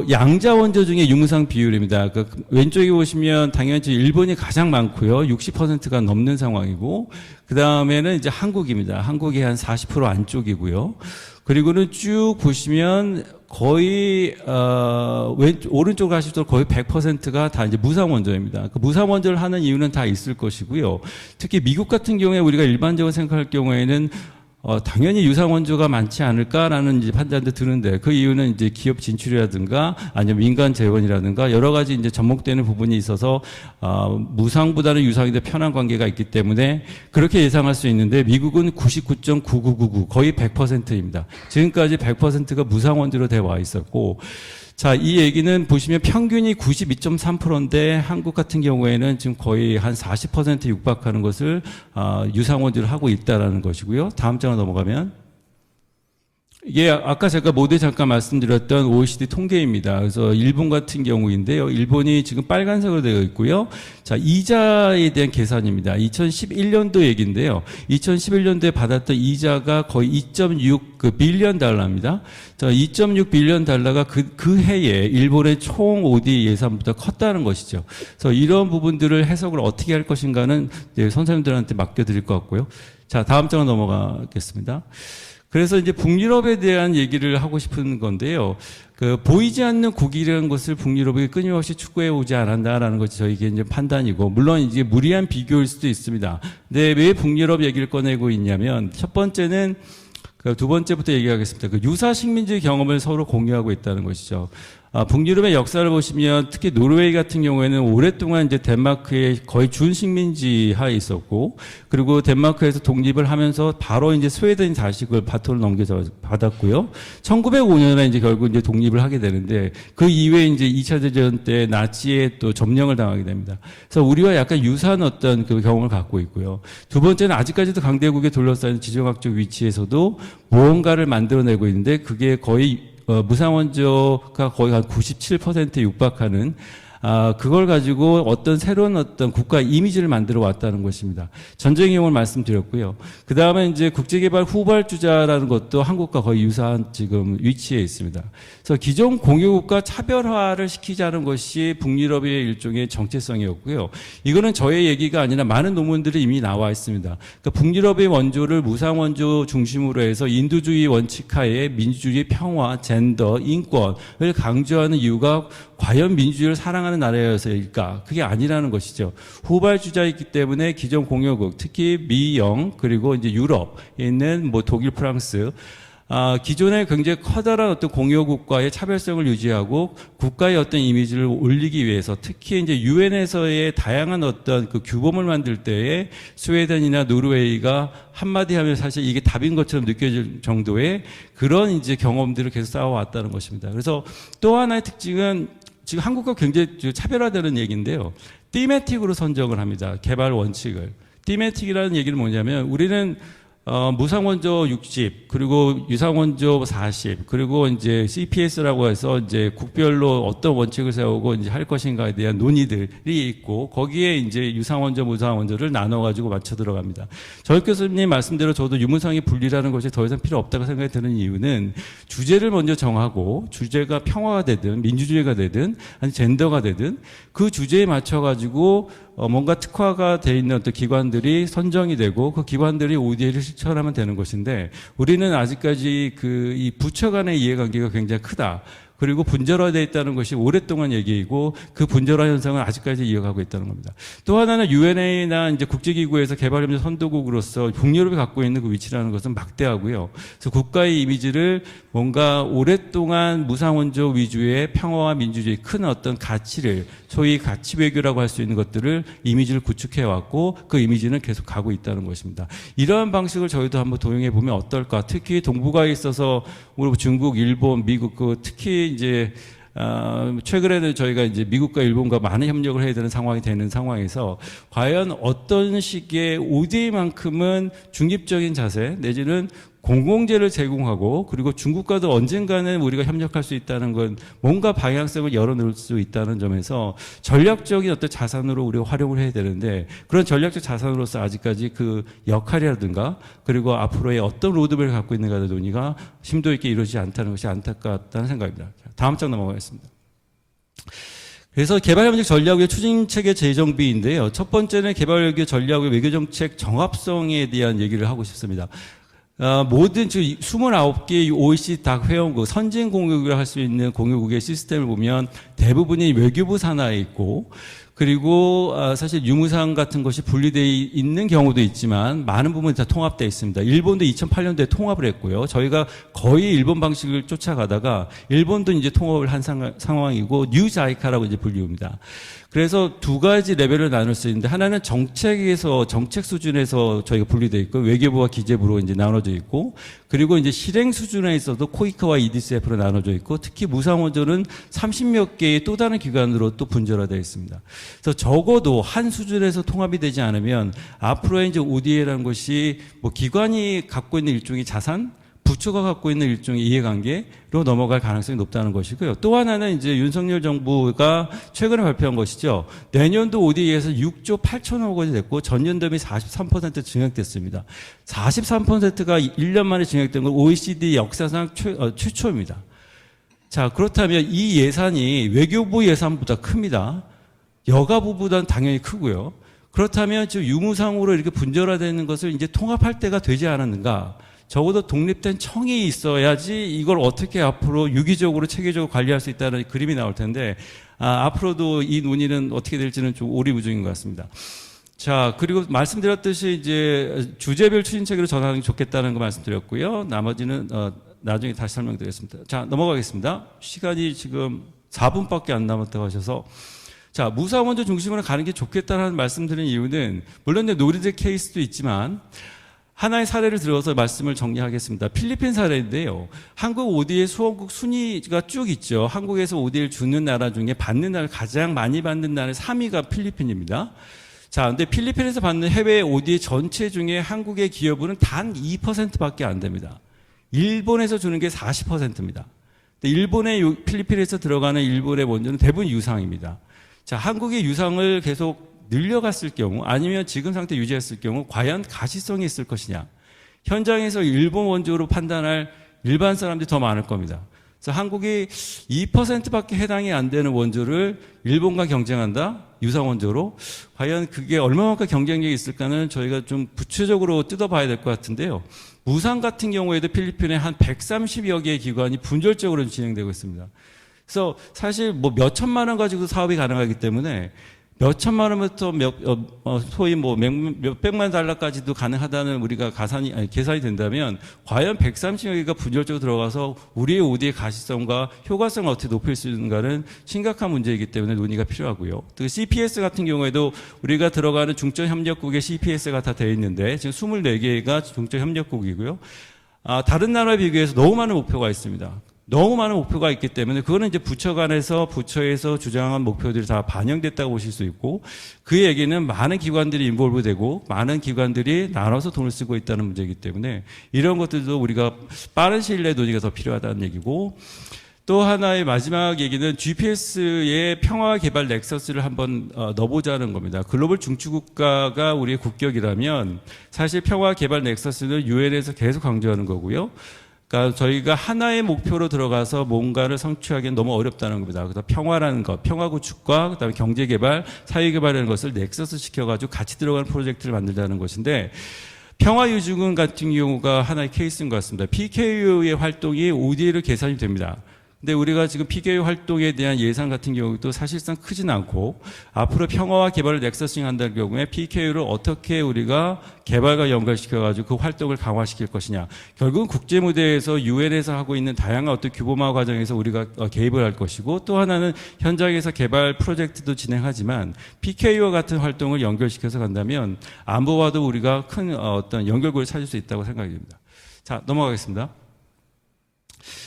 양자 원조 중에 유무상 비율입니다. 왼쪽에 보시면 당연히 일본이 가장 많고요. 60%가 넘는 상황이고, 그 다음에는 이제 한국입니다. 한국이 한 40% 안쪽이고요. 그리고는 쭉 보시면 거의, 오른쪽으로 가실수록 거의 100%가 다 이제 무상 원조입니다. 무상 원조를 하는 이유는 다 있을 것이고요. 특히 미국 같은 경우에 우리가 일반적으로 생각할 경우에는 당연히 유상 원조가 많지 않을까라는 이제 판단도 드는데, 그 이유는 이제 기업 진출이라든가 아니면 민간 재원이라든가 여러 가지 이제 접목되는 부분이 있어서 무상보다는 유상이 더 편한 관계가 있기 때문에 그렇게 예상할 수 있는데, 미국은 99.9999 거의 100%입니다. 지금까지 100%가 무상 원조로 되어 와 있었고, 자, 이 얘기는 보시면 평균이 92.3%인데 한국 같은 경우에는 지금 거의 한 40% 육박하는 것을 유상 원조를 하고 있다라는 것이고요. 다음 장으로 넘어가면, 이게 아까 제가 모두에 잠깐 말씀드렸던 OECD 통계입니다. 그래서 일본 같은 경우인데요. 일본이 지금 빨간색으로 되어 있고요. 자, 이자에 대한 계산입니다. 2011년도 얘기인데요. 2011년도에 받았던 이자가 거의 2.6 빌리언 달러입니다. 자, 2.6 빌리언 달러가 그 해에 일본의 총 OD 예산보다 컸다는 것이죠. 그래서 이런 부분들을 해석을 어떻게 할 것인가는 이제 선생님들한테 맡겨드릴 것 같고요. 자, 다음 장으로 넘어가겠습니다. 그래서 이제 북유럽에 대한 얘기를 하고 싶은 건데요. 보이지 않는 국익이라는 것을 북유럽이 끊임없이 추구해 오지 않았다라는 것이 저희 개인적 판단이고, 물론 이제 무리한 비교일 수도 있습니다. 근데 왜 북유럽 얘기를 꺼내고 있냐면, 첫 번째는 두 번째부터 얘기하겠습니다. 유사 식민지 경험을 서로 공유하고 있다는 것이죠. 북유럽의 역사를 보시면 특히 노르웨이 같은 경우에는 오랫동안 이제 덴마크의 거의 준식민지 하에 있었고, 그리고 덴마크에서 독립을 하면서 바로 이제 스웨덴이 다시 그걸 바톤을 받았고요. 1905년에 이제 결국 이제 독립을 하게 되는데, 그 이후에 이제 2차 대전 때 나치에 또 점령을 당하게 됩니다. 그래서 우리와 약간 유사한 어떤 그 경험을 갖고 있고요. 두 번째는 아직까지도 강대국에 둘러싸인 지정학적 위치에서도 무언가를 만들어내고 있는데, 그게 거의 무상 원조가 거의 한 97%에 육박하는, 그걸 가지고 어떤 새로운 어떤 국가 이미지를 만들어 왔다는 것입니다. 전쟁 이용을 말씀드렸고요. 그 다음에 이제 국제개발 후발주자라는 것도 한국과 거의 유사한 지금 위치에 있습니다. 그래서 기존 공유국과 차별화를 시키자는 것이 북유럽의 일종의 정체성이었고요. 이거는 저의 얘기가 아니라 많은 논문들이 이미 나와 있습니다. 그러니까 북유럽의 원조를 무상 원조 중심으로 해서 인도주의 원칙하에 민주주의, 평화, 젠더, 인권을 강조하는 이유가 과연 민주주의를 사랑하는 나라여서일까? 그게 아니라는 것이죠. 후발주자이기 때문에 기존 공유국, 특히 미, 영, 그리고 이제 유럽에 있는 뭐 독일, 프랑스, 기존의 굉장히 커다란 어떤 공유국과의 차별성을 유지하고 국가의 어떤 이미지를 올리기 위해서, 특히 이제 유엔에서의 다양한 어떤 그 규범을 만들 때에 스웨덴이나 노르웨이가 한마디 하면 사실 이게 답인 것처럼 느껴질 정도의 그런 이제 경험들을 계속 쌓아왔다는 것입니다. 그래서 또 하나의 특징은 지금 한국과 굉장히 차별화되는 얘기인데요. 티메틱으로 선정을 합니다. 개발 원칙을. 티메틱이라는 얘기는 뭐냐면, 우리는 무상원조 60, 그리고 유상원조 40, 그리고 이제 CPS라고 해서 이제 국별로 어떤 원칙을 세우고 이제 할 것인가에 대한 논의들이 있고, 거기에 이제 유상원조, 무상원조를 나눠가지고 맞춰 들어갑니다. 저 교수님 말씀대로 저도 유무상의 분리라는 것이 더 이상 필요 없다고 생각이 드는 이유는, 주제를 먼저 정하고, 주제가 평화가 되든, 민주주의가 되든, 아니 젠더가 되든, 그 주제에 맞춰가지고 뭔가 특화가 돼 있는 어떤 기관들이 선정이 되고, 그 기관들이 ODA를 실천하면 되는 것인데, 우리는 아직까지 이 부처 간의 이해관계가 굉장히 크다. 그리고 분절화되어 있다는 것이 오랫동안 얘기이고, 그 분절화 현상은 아직까지 이어가고 있다는 겁니다. 또 하나는 UNA나 이제 국제기구에서 개발협력 선도국으로서 북유럽이 갖고 있는 그 위치라는 것은 막대하고요. 그래서 국가의 이미지를 뭔가 오랫동안 무상원조 위주의 평화와 민주주의, 큰 어떤 가치를, 소위 가치 외교라고 할 수 있는 것들을, 이미지를 구축해 왔고, 그 이미지는 계속 가고 있다는 것입니다. 이러한 방식을 저희도 한번 도용해 보면 어떨까? 특히 동북아에 있어서 우리 중국, 일본, 미국, 특히 이제 최근에는 저희가 이제 미국과 일본과 많은 협력을 해야 되는 상황이 되는 상황에서 과연 어떤 식의 ODA만큼은 중립적인 자세 내지는 공공재를 제공하고 그리고 중국과도 언젠가는 우리가 협력할 수 있다는 건 뭔가 방향성을 열어놓을 수 있다는 점에서 전략적인 어떤 자산으로 우리가 활용을 해야 되는데 그런 전략적 자산으로서 아직까지 그 역할이라든가 그리고 앞으로의 어떤 로드맵을 갖고 있는가의 논의가 심도 있게 이루어지지 않다는 것이 안타깝다는 생각입니다. 다음 장 넘어가겠습니다. 그래서 개발협력 전략의 추진체계 재정비인데요. 첫 번째는 개발협력 전략의 외교정책 정합성에 대한 얘기를 하고 싶습니다. 모든 지금 29개 OECD 닥 회원국 선진 공유국이라 할 수 있는 공유국의 시스템을 보면 대부분이 외교부 산하에 있고 그리고 사실 유무상 같은 것이 분리되어 있는 경우도 있지만 많은 부분이 다 통합되어 있습니다. 일본도 2008년도에 통합을 했고요. 저희가 거의 일본 방식을 쫓아가다가 일본도 이제 통합을 한 상황이고 뉴자이카라고 이제 불리웁니다. 그래서 두 가지 레벨을 나눌 수 있는데 하나는 정책에서 정책 수준에서 저희가 분리되어 있고 외교부와 기재부로 이제 나눠져 있고 그리고 이제 실행 수준에 있어도 코이카와 EDCF로 나눠져 있고 특히 무상원조는 30몇 개의 또 다른 기관으로 또 분절화되어 있습니다. 그래서 적어도 한 수준에서 통합이 되지 않으면 앞으로의 이제 ODA라는 것이 뭐 기관이 갖고 있는 일종의 자산 부처가 갖고 있는 일종의 이해관계로 넘어갈 가능성이 높다는 것이고요. 또 하나는 이제 윤석열 정부가 최근에 발표한 것이죠. 내년도 ODA에서 6조 8천억 원이 됐고 전년 대비 43% 증액됐습니다. 43%가 1년 만에 증액된 건 OECD 역사상 최초입니다. 자, 그렇다면 이 예산이 외교부 예산보다 큽니다. 여가부보다는 당연히 크고요. 그렇다면 지금 유무상으로 이렇게 분절화되는 것을 이제 통합할 때가 되지 않았는가? 적어도 독립된 청이 있어야지 이걸 어떻게 앞으로 유기적으로 체계적으로 관리할 수 있다는 그림이 나올 텐데 앞으로도 이 논의는 어떻게 될지는 좀 오리무중인 것 같습니다. 자, 그리고 말씀드렸듯이 이제 주제별 추진체계로 전환하는 게 좋겠다는 거 말씀드렸고요. 나머지는 나중에 다시 설명드리겠습니다. 자, 넘어가겠습니다. 시간이 지금 4분밖에 안 남았다고 하셔서 자, 무상원조 중심으로 가는 게 좋겠다는 말씀드린 이유는 물론 노리드 케이스도 있지만 하나의 사례를 들어서 말씀을 정리하겠습니다. 필리핀 사례인데요. 한국 ODA 수원국 순위가 쭉 있죠. 한국에서 ODA를 주는 나라 중에 받는 나라 가장 많이 받는 나라 3위가 필리핀입니다. 자, 근데 필리핀에서 받는 해외 ODA 전체 중에 한국의 기여분은 단 2%밖에 안 됩니다. 일본에서 주는 게 40%입니다. 일본의 필리핀에서 들어가는 일본의 원조는 대부분 유상입니다. 자, 한국의 유상을 계속 늘려갔을 경우 아니면 지금 상태 유지했을 경우 과연 가시성이 있을 것이냐. 현장에서 일본 원조로 판단할 일반 사람들이 더 많을 겁니다. 그래서 한국이 2%밖에 해당이 안 되는 원조를 일본과 경쟁한다? 유상 원조로? 과연 그게 얼마만큼 경쟁력이 있을까는 저희가 좀 구체적으로 뜯어봐야 될 것 같은데요. 무상 같은 경우에도 필리핀에 한 130여 개의 기관이 분절적으로 진행되고 있습니다. 그래서 사실 뭐 몇 천만 원 가지고 사업이 가능하기 때문에 몇 천만 원부터 소위 뭐 몇백만 달러까지도 가능하다는 우리가 계산이 된다면 과연 130여 개가 분절적으로 들어가서 우리의 ODA의 가시성과 효과성을 어떻게 높일 수 있는가는 심각한 문제이기 때문에 논의가 필요하고요. 또 CPS 같은 경우에도 우리가 들어가는 중점협력국의 CPS가 다 되어 있는데 지금 24개가 중점협력국이고요. 다른 나라에 비교해서 너무 많은 목표가 있습니다. 너무 많은 목표가 있기 때문에 그거는 이제 부처 간에서 부처에서 주장한 목표들이 다 반영됐다고 보실 수 있고 그 얘기는 많은 기관들이 인볼브되고 많은 기관들이 나눠서 돈을 쓰고 있다는 문제이기 때문에 이런 것들도 우리가 빠른 시일 내에 논의가 더 필요하다는 얘기고 또 하나의 마지막 얘기는 GPS의 평화 개발 넥서스를 한번 넣어보자는 겁니다. 글로벌 중추국가가 우리의 국격이라면 사실 평화 개발 넥서스는 UN에서 계속 강조하는 거고요. 그러니까 저희가 하나의 목표로 들어가서 뭔가를 성취하기는 너무 어렵다는 겁니다. 그래서 평화라는 것, 평화 구축과 그다음에 경제 개발, 사회 개발이라는 것을 넥서스 시켜가지고 같이 들어가는 프로젝트를 만들자는 것인데 평화 유증은 같은 경우가 하나의 케이스인 것 같습니다. PKU의 활동이 ODA로 계산이 됩니다. 근데 우리가 지금 PKU 활동에 대한 예산 같은 경우도 사실상 크진 않고 앞으로 평화와 개발을 넥서싱 한다는 경우에 PKU를 어떻게 우리가 개발과 연결시켜가지고 그 활동을 강화시킬 것이냐. 결국은 국제무대에서 UN에서 하고 있는 다양한 어떤 규모화 과정에서 우리가 개입을 할 것이고 또 하나는 현장에서 개발 프로젝트도 진행하지만 PKU와 같은 활동을 연결시켜서 간다면 안보와도 우리가 큰 어떤 연결고리를 찾을 수 있다고 생각이 됩니다. 자, 넘어가겠습니다.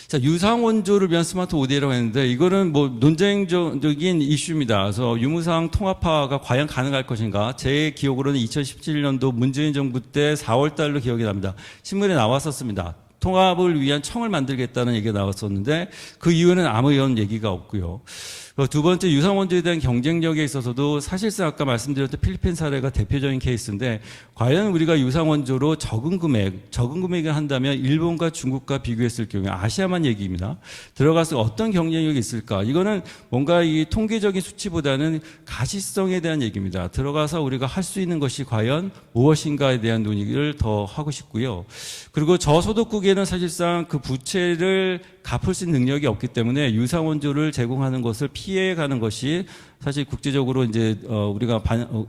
자, 유상 원조를 위한 스마트 ODA라고 했는데 이거는 뭐 논쟁적인 이슈입니다. 그래서 유무상 통합화가 과연 가능할 것인가? 제 기억으로는 2017년도 문재인 정부 때 4월 달로 기억이 납니다. 신문에 나왔었습니다. 통합을 위한 청을 만들겠다는 얘기가 나왔었는데 그 이후에는 아무 이런 얘기가 없고요. 두 번째, 유상원조에 대한 경쟁력에 있어서도 사실상 아까 말씀드렸던 필리핀 사례가 대표적인 케이스인데 과연 우리가 유상원조로 적은 금액을 한다면 일본과 중국과 비교했을 경우에 아시아만 얘기입니다. 들어가서 어떤 경쟁력이 있을까? 이거는 뭔가 이 통계적인 수치보다는 가시성에 대한 얘기입니다. 들어가서 우리가 할 수 있는 것이 과연 무엇인가에 대한 논의를 더 하고 싶고요. 그리고 저소득국에는 사실상 그 부채를 갚을 수 있는 능력이 없기 때문에 유상원조를 제공하는 것을 피해가는 것이 사실 국제적으로 이제 우리가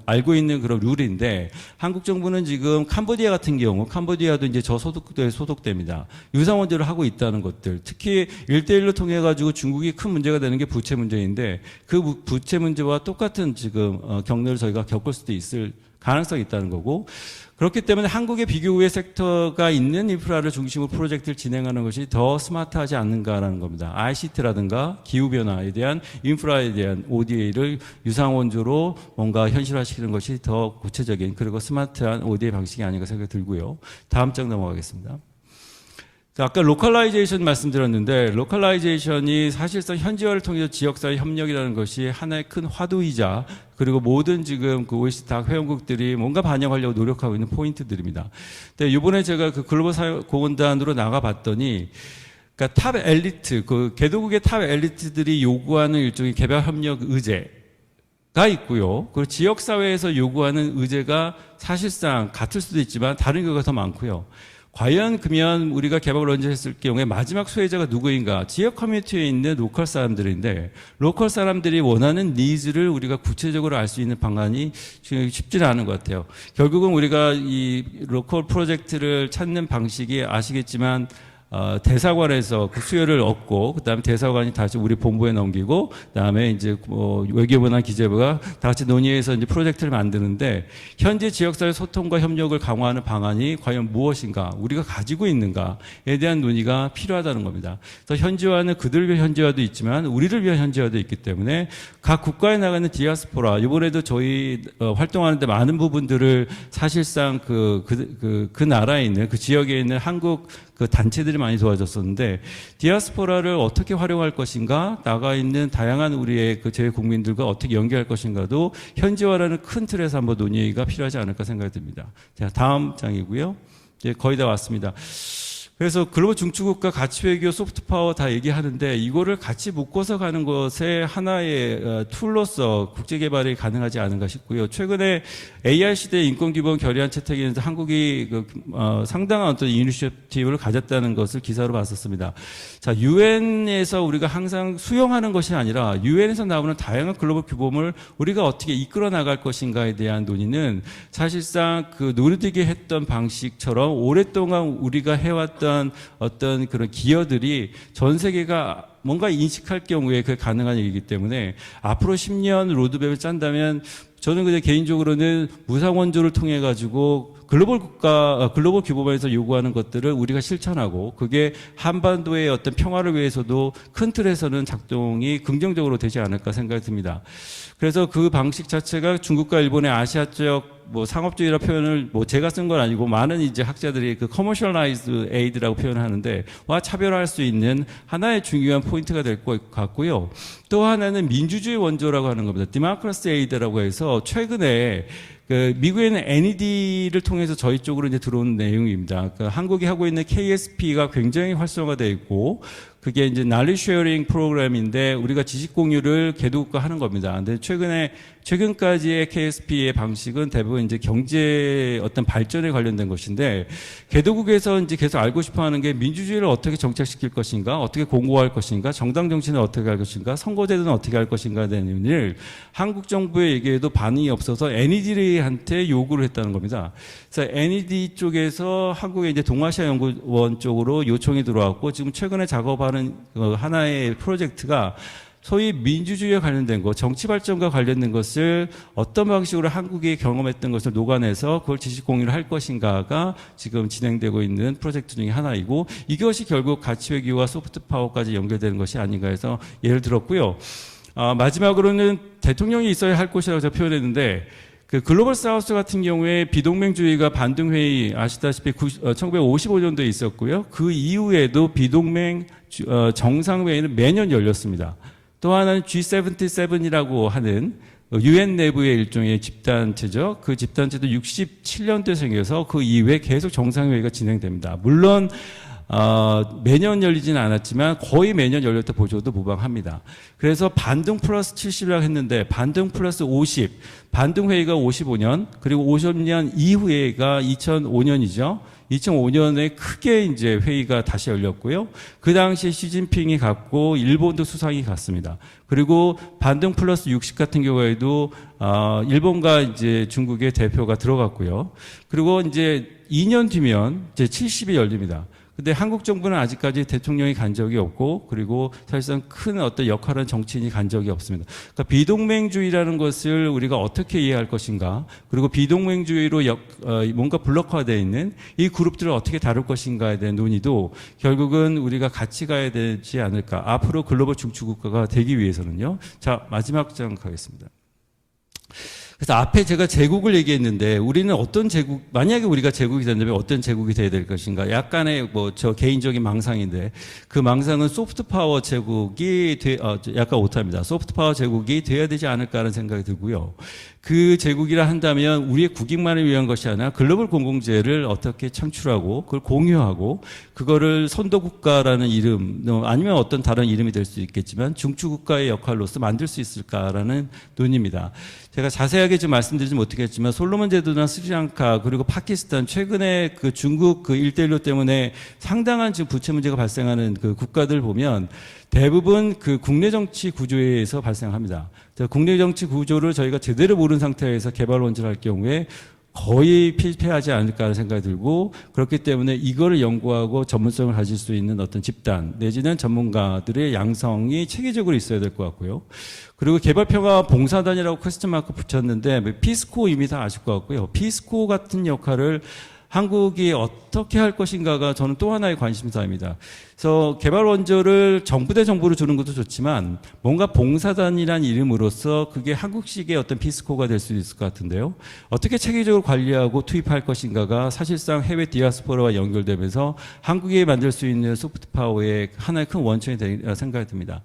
알고 있는 그런 룰인데 한국 정부는 지금 캄보디아 같은 경우 캄보디아도 이제 저소득국에 소속됩니다. 유상원조를 하고 있다는 것들 특히 1대1로 통해 가지고 중국이 큰 문제가 되는 게 부채 문제인데 그 부채 문제와 똑같은 지금 경로를 저희가 겪을 수도 있을 가능성이 있다는 거고 그렇기 때문에 한국의 비교 우회 섹터가 있는 인프라를 중심으로 프로젝트를 진행하는 것이 더 스마트하지 않는가라는 겁니다. ICT라든가 기후변화에 대한 인프라에 대한 ODA를 유상원조로 뭔가 현실화시키는 것이 더 구체적인 그리고 스마트한 ODA 방식이 아닌가 생각이 들고요. 다음 장 넘어가겠습니다. 자, 아까 로컬라이제이션 말씀드렸는데 로컬라이제이션이 사실상 현지화를 통해서 지역사회 협력이라는 것이 하나의 큰 화두이자 그리고 모든 지금 그 OECD 다 회원국들이 뭔가 반영하려고 노력하고 있는 포인트들입니다. 근데 이번에 제가 그 글로벌 사회공헌단으로 나가봤더니 그러니까 탑 엘리트, 그 개도국의 탑 엘리트들이 요구하는 일종의 개발협력 의제가 있고요. 그리고 지역사회에서 요구하는 의제가 사실상 같을 수도 있지만 다른 경우가 더 많고요. 과연 그러면 우리가 개발을 언제 했을 경우에 마지막 소외자가 누구인가? 지역 커뮤니티에 있는 로컬 사람들인데 로컬 사람들이 원하는 니즈를 우리가 구체적으로 알 수 있는 방안이 쉽지는 않은 것 같아요. 결국은 우리가 이 로컬 프로젝트를 찾는 방식이 아시겠지만 대사관에서 그 수요를 얻고 그다음에 대사관이 다시 우리 본부에 넘기고 그다음에 이제 외교부나 기재부가 다 같이 논의해서 이제 프로젝트를 만드는데 현재 지역사회 소통과 협력을 강화하는 방안이 과연 무엇인가 우리가 가지고 있는가에 대한 논의가 필요하다는 겁니다. 그래서 현지화는 그들을 위한 현지화도 있지만 우리를 위한 현지화도 있기 때문에 각 국가에 나가는 디아스포라 이번에도 저희 활동하는데 많은 부분들을 사실상 그 나라에 있는 그 지역에 있는 한국 그 단체들이 많이 도와줬었는데 디아스포라를 어떻게 활용할 것인가 나가 있는 다양한 우리의 그 재국민들과 어떻게 연계할 것인가도 현지화라는 큰 틀에서 한번 논의가 필요하지 않을까 생각이 듭니다. 자, 다음 장이고요. 이제 거의 다 왔습니다. 그래서 글로벌 중추국가 가치외교 소프트파워 다 얘기하는데 이거를 같이 묶어서 가는 것에 하나의 툴로서 국제개발이 가능하지 않은가 싶고요. 최근에 AI 시대 인권기본 결의안 채택에서 한국이 상당한 어떤 이니셔티브를 가졌다는 것을 기사로 봤었습니다. 자, 유엔에서 우리가 항상 수용하는 것이 아니라 유엔에서 나오는 다양한 글로벌 규범을 우리가 어떻게 이끌어 나갈 것인가에 대한 논의는 사실상 그 노르딕이 했던 방식처럼 오랫동안 우리가 해왔던 어떤 그런 기여들이 전 세계가 뭔가 인식할 경우에 그게 가능한 얘기이기 때문에 앞으로 10년 로드맵을 짠다면 저는 그냥 개인적으로는 무상원조를 통해 가지고 글로벌 규모에서 요구하는 것들을 우리가 실천하고 그게 한반도의 어떤 평화를 위해서도 큰 틀에서는 작동이 긍정적으로 되지 않을까 생각이 듭니다. 그래서 그 방식 자체가 중국과 일본의 아시아적 상업주의라 표현을 제가 쓴 건 아니고 많은 이제 학자들이 그 커머셜라이즈 에이드라고 표현하는데 와 차별화할 수 있는 하나의 중요한 포인트가 될 것 같고요. 또 하나는 민주주의 원조라고 하는 겁니다. 디모크라시 에이드라고 해서 최근에 그 미국에는 NED를 통해서 저희 쪽으로 이제 들어온 내용입니다. 그러니까 한국이 하고 있는 KSP가 굉장히 활성화되어 있고 그게 이제 knowledge sharing 프로그램인데 우리가 지식 공유를 개도국과 하는 겁니다. 근데 최근까지의 KSP의 방식은 대부분 이제 경제 어떤 발전에 관련된 것인데 개도국에서 이제 계속 알고 싶어 하는 게 민주주의를 어떻게 정착시킬 것인가, 어떻게 공고할 것인가, 정당 정치는 어떻게 할 것인가, 선거제도는 어떻게 할 것인가에 대한 일을 한국 정부의 얘기에도 반응이 없어서 NED한테 요구를 했다는 겁니다. 그래서 NED 쪽에서 한국의 이제 동아시아 연구원 쪽으로 요청이 들어왔고 지금 최근에 작업하는 하나의 프로젝트가 소위 민주주의와 관련된 것, 정치 발전과 관련된 것을 어떤 방식으로 한국이 경험했던 것을 녹아내서 그걸 지식 공유를 할 것인가가 지금 진행되고 있는 프로젝트 중에 하나이고, 이것이 결국 가치 외교와 소프트 파워까지 연결되는 것이 아닌가 해서 예를 들었고요. 마지막으로는 대통령이 있어야 할 곳이라고 제가 표현했는데, 그 글로벌 사우스 같은 경우에 비동맹주의가 반등회의 아시다시피 1955년도에 있었고요. 그 이후에도 비동맹 정상회의는 매년 열렸습니다. 또 하나는 G77이라고 하는 UN 내부의 일종의 집단체죠. 그 집단체도 67년도에 생겨서 그 이후에 계속 정상회의가 진행됩니다. 물론 매년 열리지는 않았지만 거의 매년 열렸다 보셔도 무방합니다. 그래서 반등 플러스 70이라고 했는데 반등 플러스 50, 반등 회의가 55년, 그리고 50년 이후에가 2005년이죠. 2005년에 크게 이제 회의가 다시 열렸고요. 그 당시에 시진핑이 갔고 일본도 수상이 갔습니다. 그리고 반등 플러스 60 같은 경우에도 일본과 이제 중국의 대표가 들어갔고요. 그리고 이제 2년 뒤면 이제 70이 열립니다. 근데 한국 정부는 아직까지 대통령이 간 적이 없고, 그리고 사실상 큰 어떤 역할은 정치인이 간 적이 없습니다. 그러니까 비동맹주의라는 것을 우리가 어떻게 이해할 것인가, 그리고 비동맹주의로 뭔가 블록화되어 있는 이 그룹들을 어떻게 다룰 것인가에 대한 논의도 결국은 우리가 같이 가야 되지 않을까. 앞으로 글로벌 중추국가가 되기 위해서는요. 자, 마지막 장 가겠습니다. 그래서 앞에 제가 제국을 얘기했는데, 우리는 어떤 제국, 만약에 우리가 제국이 된다면 어떤 제국이 돼야 될 것인가. 약간의 저 개인적인 망상인데, 그 망상은 소프트 파워 제국이 약간 오타입니다. 소프트 파워 제국이 돼야 되지 않을까 하는 생각이 들고요. 그 제국이라 한다면 우리의 국익만을 위한 것이 아니라 글로벌 공공재를 어떻게 창출하고 그걸 공유하고 그거를 선도국가라는 이름, 아니면 어떤 다른 이름이 될 수 있겠지만 중추국가의 역할로서 만들 수 있을까라는 논의입니다. 제가 자세하게 좀 말씀드리지 못하겠지만 솔로몬 제도나 스리랑카 그리고 파키스탄, 최근에 그 중국 그 일대일로 때문에 상당한 지금 부채 문제가 발생하는 그 국가들 보면 대부분 그 국내 정치 구조에서 발생합니다. 국내 정치 구조를 저희가 제대로 모르는 상태에서 개발 원전을 할 경우에 거의 필패하지 않을까 하는 생각이 들고, 그렇기 때문에 이거를 연구하고 전문성을 가질 수 있는 어떤 집단 내지는 전문가들의 양성이 체계적으로 있어야 될 것 같고요. 그리고 개발평화 봉사단이라고 퀘스천 마크 붙였는데 피스코 이미 다 아실 것 같고요. 피스코 같은 역할을 한국이 어떻게 할 것인가가 저는 또 하나의 관심사입니다. 그래서 개발 원조를 정부 대 정부로 주는 것도 좋지만 뭔가 봉사단이란 이름으로서 그게 한국식의 어떤 피스코가 될 수 있을 것 같은데요. 어떻게 체계적으로 관리하고 투입할 것인가가 사실상 해외 디아스포라와 연결되면서 한국이 만들 수 있는 소프트 파워의 하나의 큰 원천이 되리라 생각이 듭니다.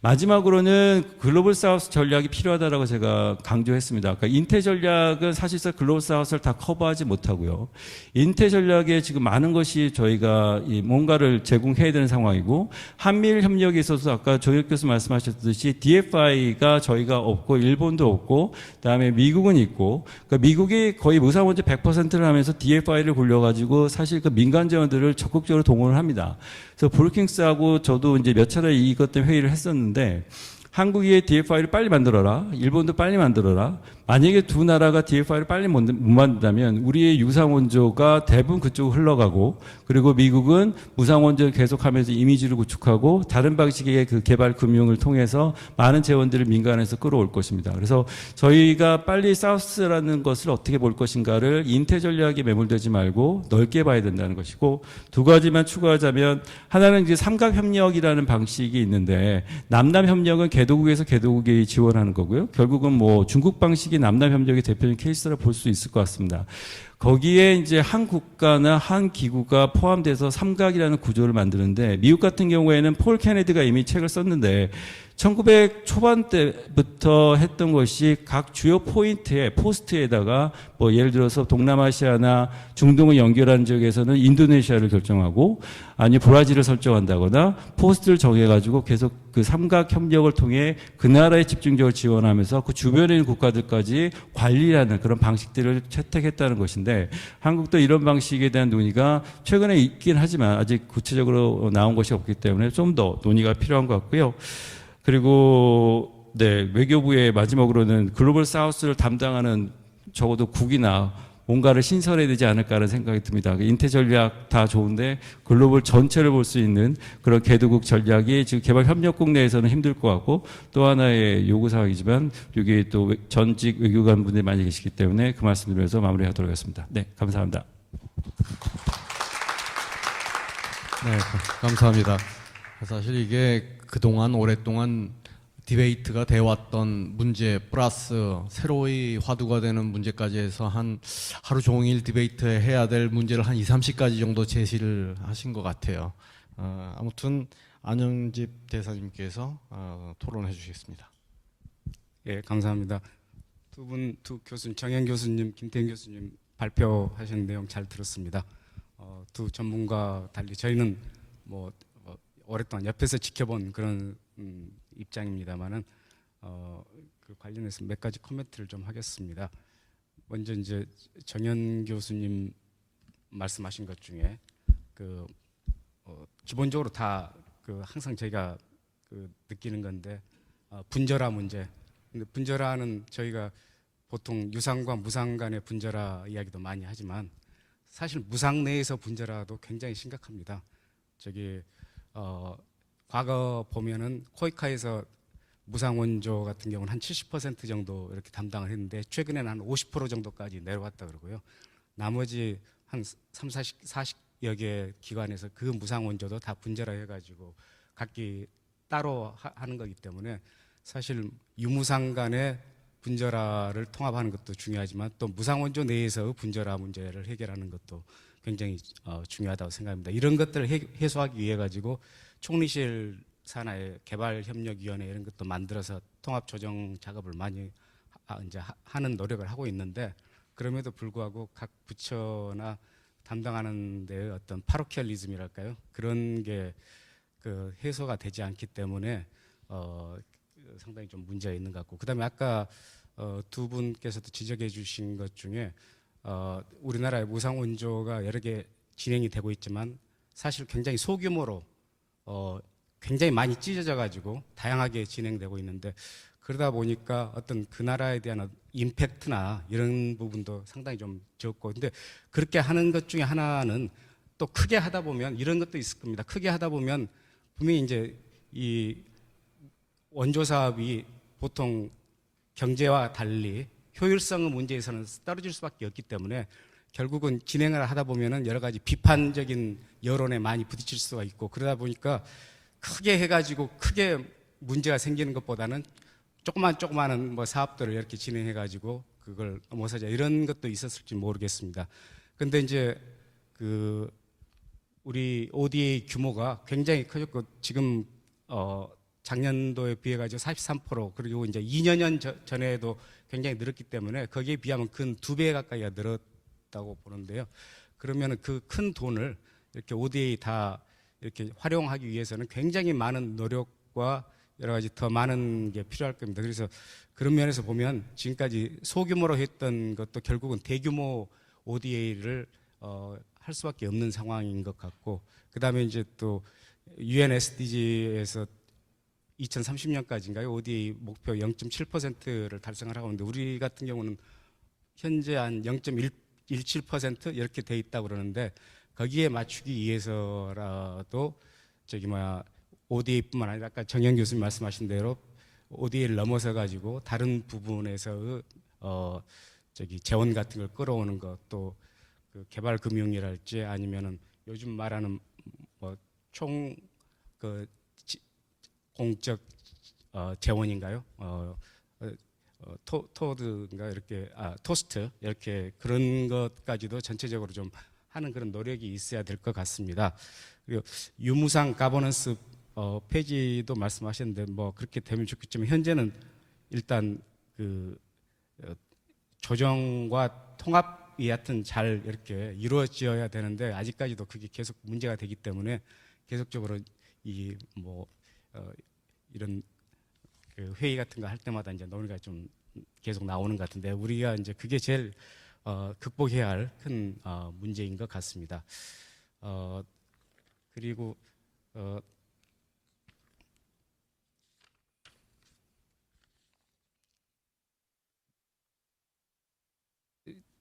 마지막으로는 글로벌 사우스 전략이 필요하다라고 제가 강조했습니다. 그러니까 인태 전략은 사실상 글로벌 사우스를 다 커버하지 못하고요. 인태 전략에 지금 많은 것이 저희가 뭔가를 제공해야 되는 상황이고, 한미일 협력에 있어서 아까 조혁 교수 말씀하셨듯이 DFI가 저희가 없고 일본도 없고 그다음에 미국은 있고, 그러니까 미국이 거의 무상원조 100%를 하면서 DFI를 굴려가지고 사실 그 민간 자원들을 적극적으로 동원을 합니다. 그래서 브루킹스하고 저도 이제 몇 차례 이것 때문에 회의를 했었는데, 한국이 DFI를 빨리 만들어라, 일본도 빨리 만들어라. 만약에 두 나라가 DFI를 빨리 못 만든다면 우리의 유상원조가 대부분 그쪽으로 흘러가고, 그리고 미국은 무상원조를 계속하면서 이미지를 구축하고 다른 방식의 그 개발 금융을 통해서 많은 재원들을 민간에서 끌어올 것입니다. 그래서 저희가 빨리 사우스라는 것을 어떻게 볼 것인가를 인태 전략에 매몰되지 말고 넓게 봐야 된다는 것이고, 두 가지만 추가하자면, 하나는 이제 삼각협력이라는 방식이 있는데, 남남협력은 개도국에서 개도국이 지원하는 거고요. 결국은 뭐 중국 방식이 남남협력의 대표적인 케이스라 볼 수 있을 것 같습니다. 거기에 이제 한 국가나 한 기구가 포함돼서 삼각이라는 구조를 만드는데, 미국 같은 경우에는 폴 케네디가 이미 책을 썼는데 1900 초반 때부터 했던 것이 각 주요 포인트에 포스트에다가 뭐 예를 들어서 동남아시아나 중동을 연결하는 지역에서는 인도네시아를 결정하고, 아니 브라질을 설정한다거나 포스트를 정해가지고 계속 그 삼각 협력을 통해 그 나라에 집중적으로 지원하면서 그 주변에 있는 국가들까지 관리하는 그런 방식들을 채택했다는 것인데, 한국도 이런 방식에 대한 논의가 최근에 있긴 하지만 아직 구체적으로 나온 것이 없기 때문에 좀 더 논의가 필요한 것 같고요. 그리고 외교부의 마지막으로는 글로벌 사우스를 담당하는 적어도 국이나 뭔가를 신설해야 되지 않을까라는 생각이 듭니다. 인태 전략 다 좋은데 글로벌 전체를 볼 수 있는 그런 개도국 전략이 지금 개발 협력국 내에서는 힘들 것 같고, 또 하나의 요구 사항이지만 여기 또 전직 외교관 분들이 많이 계시기 때문에 그 말씀 드리면서 마무리하도록 하겠습니다. 네, 감사합니다.
네, 감사합니다. 사실 이게 그동안 오랫동안 디베이트가 되어왔던 문제 플러스 새로이 화두가 되는 문제까지 해서 한 하루 종일 디베이트 해야 될 문제를 한 2, 30가지 정도 제시를 하신 것 같아요. 아무튼 안영집 대사님께서 토론해 주시겠습니다.
예, 감사합니다. 두 교수님, 정현 교수님, 김태현 교수님 발표하신 내용 잘 들었습니다. 두 전문가 달리 저희는 뭐 오랫동안 옆에서 지켜본 그런 입장입니다만은 그 관련해서 몇 가지 코멘트를 좀 하겠습니다. 먼저 이제 정현 교수님 말씀하신 것 중에 기본적으로 다 항상 제가 느끼는 건데 분절화 문제. 근데 분절화는 저희가 보통 유상과 무상 간의 분절화 이야기도 많이 하지만 사실 무상 내에서 분절화도 굉장히 심각합니다. 과거 보면은 코이카에서 무상 원조 같은 경우는 한 70% 정도 이렇게 담당을 했는데 최근에는 한 50% 정도까지 내려왔다 그러고요. 나머지 한 40여 개 기관에서 그 무상 원조도 다 분절화 해가지고 각기 따로 하는 거기 때문에 사실 유무상 간의 분절화를 통합하는 것도 중요하지만 또 무상 원조 내에서 분절화 문제를 해결하는 것도 굉장히 중요하다고 생각합니다. 이런 것들을 해소하기 위해 가지고 총리실 산하의 개발협력위원회 이런 것도 만들어서 통합 조정 작업을 많이 이제 하는 노력을 하고 있는데 그럼에도 불구하고 각 부처나 담당하는 데의 어떤 파로키얼리즘이랄까요? 그런 게 해소가 되지 않기 때문에 상당히 좀 문제가 있는 것 같고, 그다음에 아까 두 분께서도 지적해 주신 것 중에 우리나라의 무상 원조가 여러 개 진행이 되고 있지만 사실 굉장히 소규모로 굉장히 많이 찢어져 가지고 다양하게 진행되고 있는데 그러다 보니까 어떤 그 나라에 대한 임팩트나 이런 부분도 상당히 좀 적고, 근데 그렇게 하는 것 중에 하나는 또 크게 하다 보면 이런 것도 있을 겁니다. 크게 하다 보면 분명히 이제 이 원조 사업이 보통 경제와 달리 효율성 문제에서는 떨어질 수밖에 없기 때문에 결국은 진행을 하다 보면은 여러 가지 비판적인 여론에 많이 부딪힐 수가 있고, 그러다 보니까 크게 해가지고 크게 문제가 생기는 것보다는 조그마한 뭐 사업들을 이렇게 진행해가지고 그걸 넘어서자 이런 것도 있었을지 모르겠습니다. 근데 이제 우리 ODA 규모가 굉장히 커졌고 지금 작년도에 비해 가지고 43% 그리고 이제 2년 전에도 굉장히 늘었기 때문에 거기에 비하면 근 2배 가까이가 늘었다고 보는데요. 그러면 그 큰 돈을 이렇게 ODA 다 이렇게 활용하기 위해서는 굉장히 많은 노력과 여러 가지 더 많은 게 필요할 겁니다. 그래서 그런 면에서 보면 지금까지 소규모로 했던 것도 결국은 대규모 ODA를 할 수밖에 없는 상황인 것 같고, 그 다음에 이제 또 UN SDG에서 2030년까지인가요? ODA 목표 0.7%를 달성을 하고 있는데 우리 같은 경우는 현재 한 0.17% 이렇게 돼 있다고 그러는데 거기에 맞추기 위해서라도 ODA뿐만 아니라 아까 정현 교수님 말씀하신 대로 ODA를 넘어서 가지고 다른 부분에서 재원 같은 걸 끌어오는 것, 또 그 개발 금융이랄지 아니면은 요즘 말하는 공적 재원인가요? 토드인가 이렇게 토스트 이렇게 그런 것까지도 전체적으로 좀 하는 그런 노력이 있어야 될 것 같습니다. 그리고 유무상 가버넌스 폐지도 말씀하셨는데 뭐 그렇게 되면 좋겠지만 현재는 일단 조정과 통합이 하여튼 잘 이렇게 이루어져야 되는데 아직까지도 그게 계속 문제가 되기 때문에 계속적으로 이런 회의 같은 거 할 때마다 이제 논의가 좀 계속 나오는 것 같은데 우리가 이제 그게 제일 극복해야 할 큰 문제인 것 같습니다. 그리고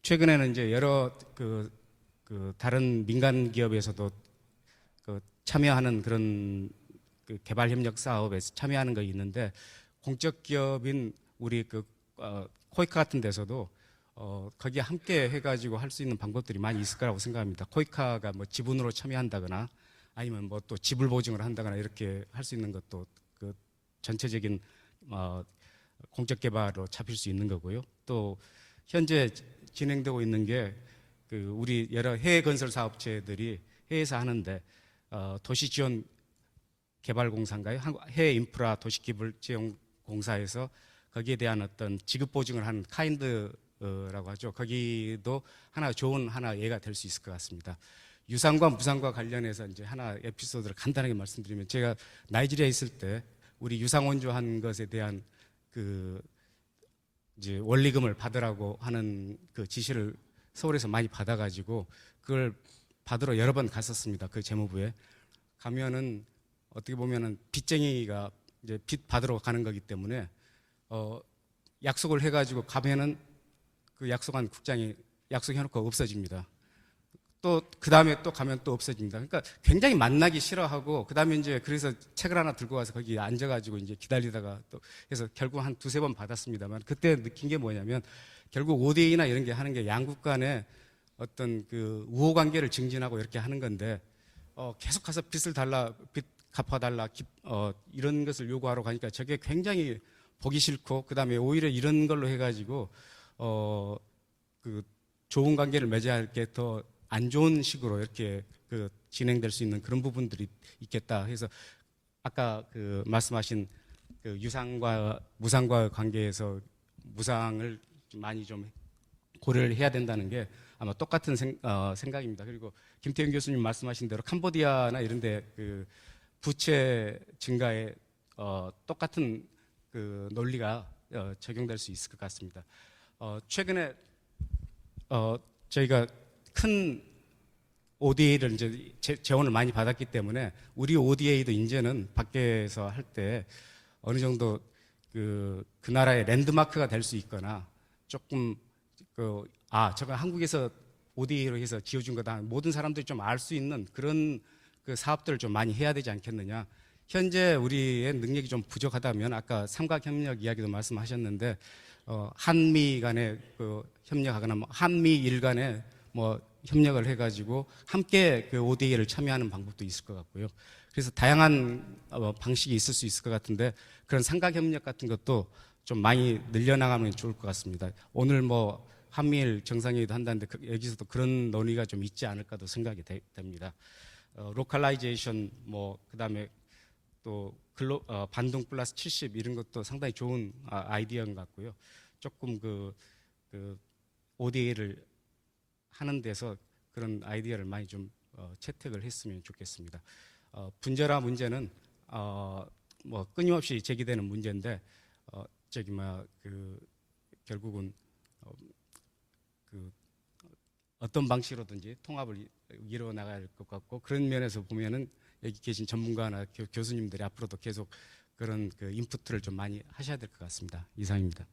최근에는 이제 여러 그 다른 민간 기업에서도 그 참여하는 그런 그 개발 협력 사업에 참여하는 거 있는데, 공적 기업인 우리 코이카 같은 데서도 거기에 함께 해가지고 할 수 있는 방법들이 많이 있을 거라고 생각합니다. 코이카가 뭐 지분으로 참여한다거나 아니면 뭐 또 지불 보증을 한다거나 이렇게 할 수 있는 것도 그 전체적인 공적 개발로 잡힐 수 있는 거고요. 또 현재 진행되고 있는 게 그 우리 여러 해외 건설 사업체들이 해외에서 하는데 도시 지원 개발공사인가요? 해외 인프라 도시 기술 지원 공사에서 거기에 대한 어떤 지급 보증을 하는 카인드라고 하죠. 거기도 하나 좋은 하나 예가 될 수 있을 것 같습니다. 유상과 무상과 관련해서 이제 하나 에피소드를 간단하게 말씀드리면, 제가 나이지리아에 있을 때 우리 유상 원조한 것에 대한 그 이제 원리금을 받으라고 하는 그 지시를 서울에서 많이 받아가지고 그걸 받으러 여러 번 갔었습니다. 그 재무부에 가면은 어떻게 보면은 빚쟁이가 이제 빚 받으러 가는 거기 때문에 약속을 해가지고 가면은 그 약속한 국장이 약속해놓고 없어집니다. 또 그 다음에 또 가면 또 없어집니다. 그러니까 굉장히 만나기 싫어하고, 그 다음에 이제 그래서 책을 하나 들고 와서 거기 앉아가지고 이제 기다리다가 또 해서 결국 한 두세 번 받았습니다만, 그때 느낀 게 뭐냐면 결국 ODA나 이런 게 하는 게 양국 간의 어떤 그 우호 관계를 증진하고 이렇게 하는 건데, 계속 가서 빚을 달라, 빚 갚아달라, 이런 것을 요구하러 가니까 저게 굉장히 보기 싫고, 그 다음에 오히려 이런 걸로 해가지고 그 좋은 관계를 맺어야 할 게 더 안 좋은 식으로 이렇게 그 진행될 수 있는 그런 부분들이 있겠다 해서, 아까 그 말씀하신 그 유상과 무상과의 관계에서 무상을 좀 많이 좀 고려를 해야 된다는 게 아마 똑같은 생각입니다. 그리고 김태현 교수님 말씀하신 대로 캄보디아나 이런 데 그 부채 증가에 똑같은 그 논리가 적용될 수 있을 것 같습니다. 최근에 저희가 큰 ODA를 이제 재원을 많이 받았기 때문에 우리 ODA도 이제는 밖에서 할 때 어느 정도 그 나라의 랜드마크가 될 수 있거나, 조금 저거 한국에서 ODA로 해서 지어준 거다, 모든 사람들이 좀 알 수 있는 그런 그 사업들을 좀 많이 해야 되지 않겠느냐. 현재 우리의 능력이 좀 부족하다면, 아까 삼각협력 이야기도 말씀하셨는데 한미 간에 그 협력하거나 한미일 간에 뭐 협력을 해가지고 함께 그 ODA를 참여하는 방법도 있을 것 같고요. 그래서 다양한 방식이 있을 수 있을 것 같은데, 그런 삼각협력 같은 것도 좀 많이 늘려나가면 좋을 것 같습니다. 오늘 뭐 한미일 정상회의도 한다는데 여기서도 그런 논의가 좀 있지 않을까도 생각이 됩니다. 로컬라이제이션 뭐 그다음에 또 반동 플러스 70 이런 것도 상당히 좋은 아이디어인 것 같고요. 조금 그 ODA를 하는 데서 그런 아이디어를 많이 좀 채택을 했으면 좋겠습니다. 분절화 문제는 뭐 끊임없이 제기되는 문제인데, 결국은 어떤 방식으로든지 통합을 이루어 나가야 할 것 같고, 그런 면에서 보면은 여기 계신 전문가나 교수님들이 앞으로도 계속 그런 그 인풋을 좀 많이 하셔야 될 것 같습니다. 이상입니다.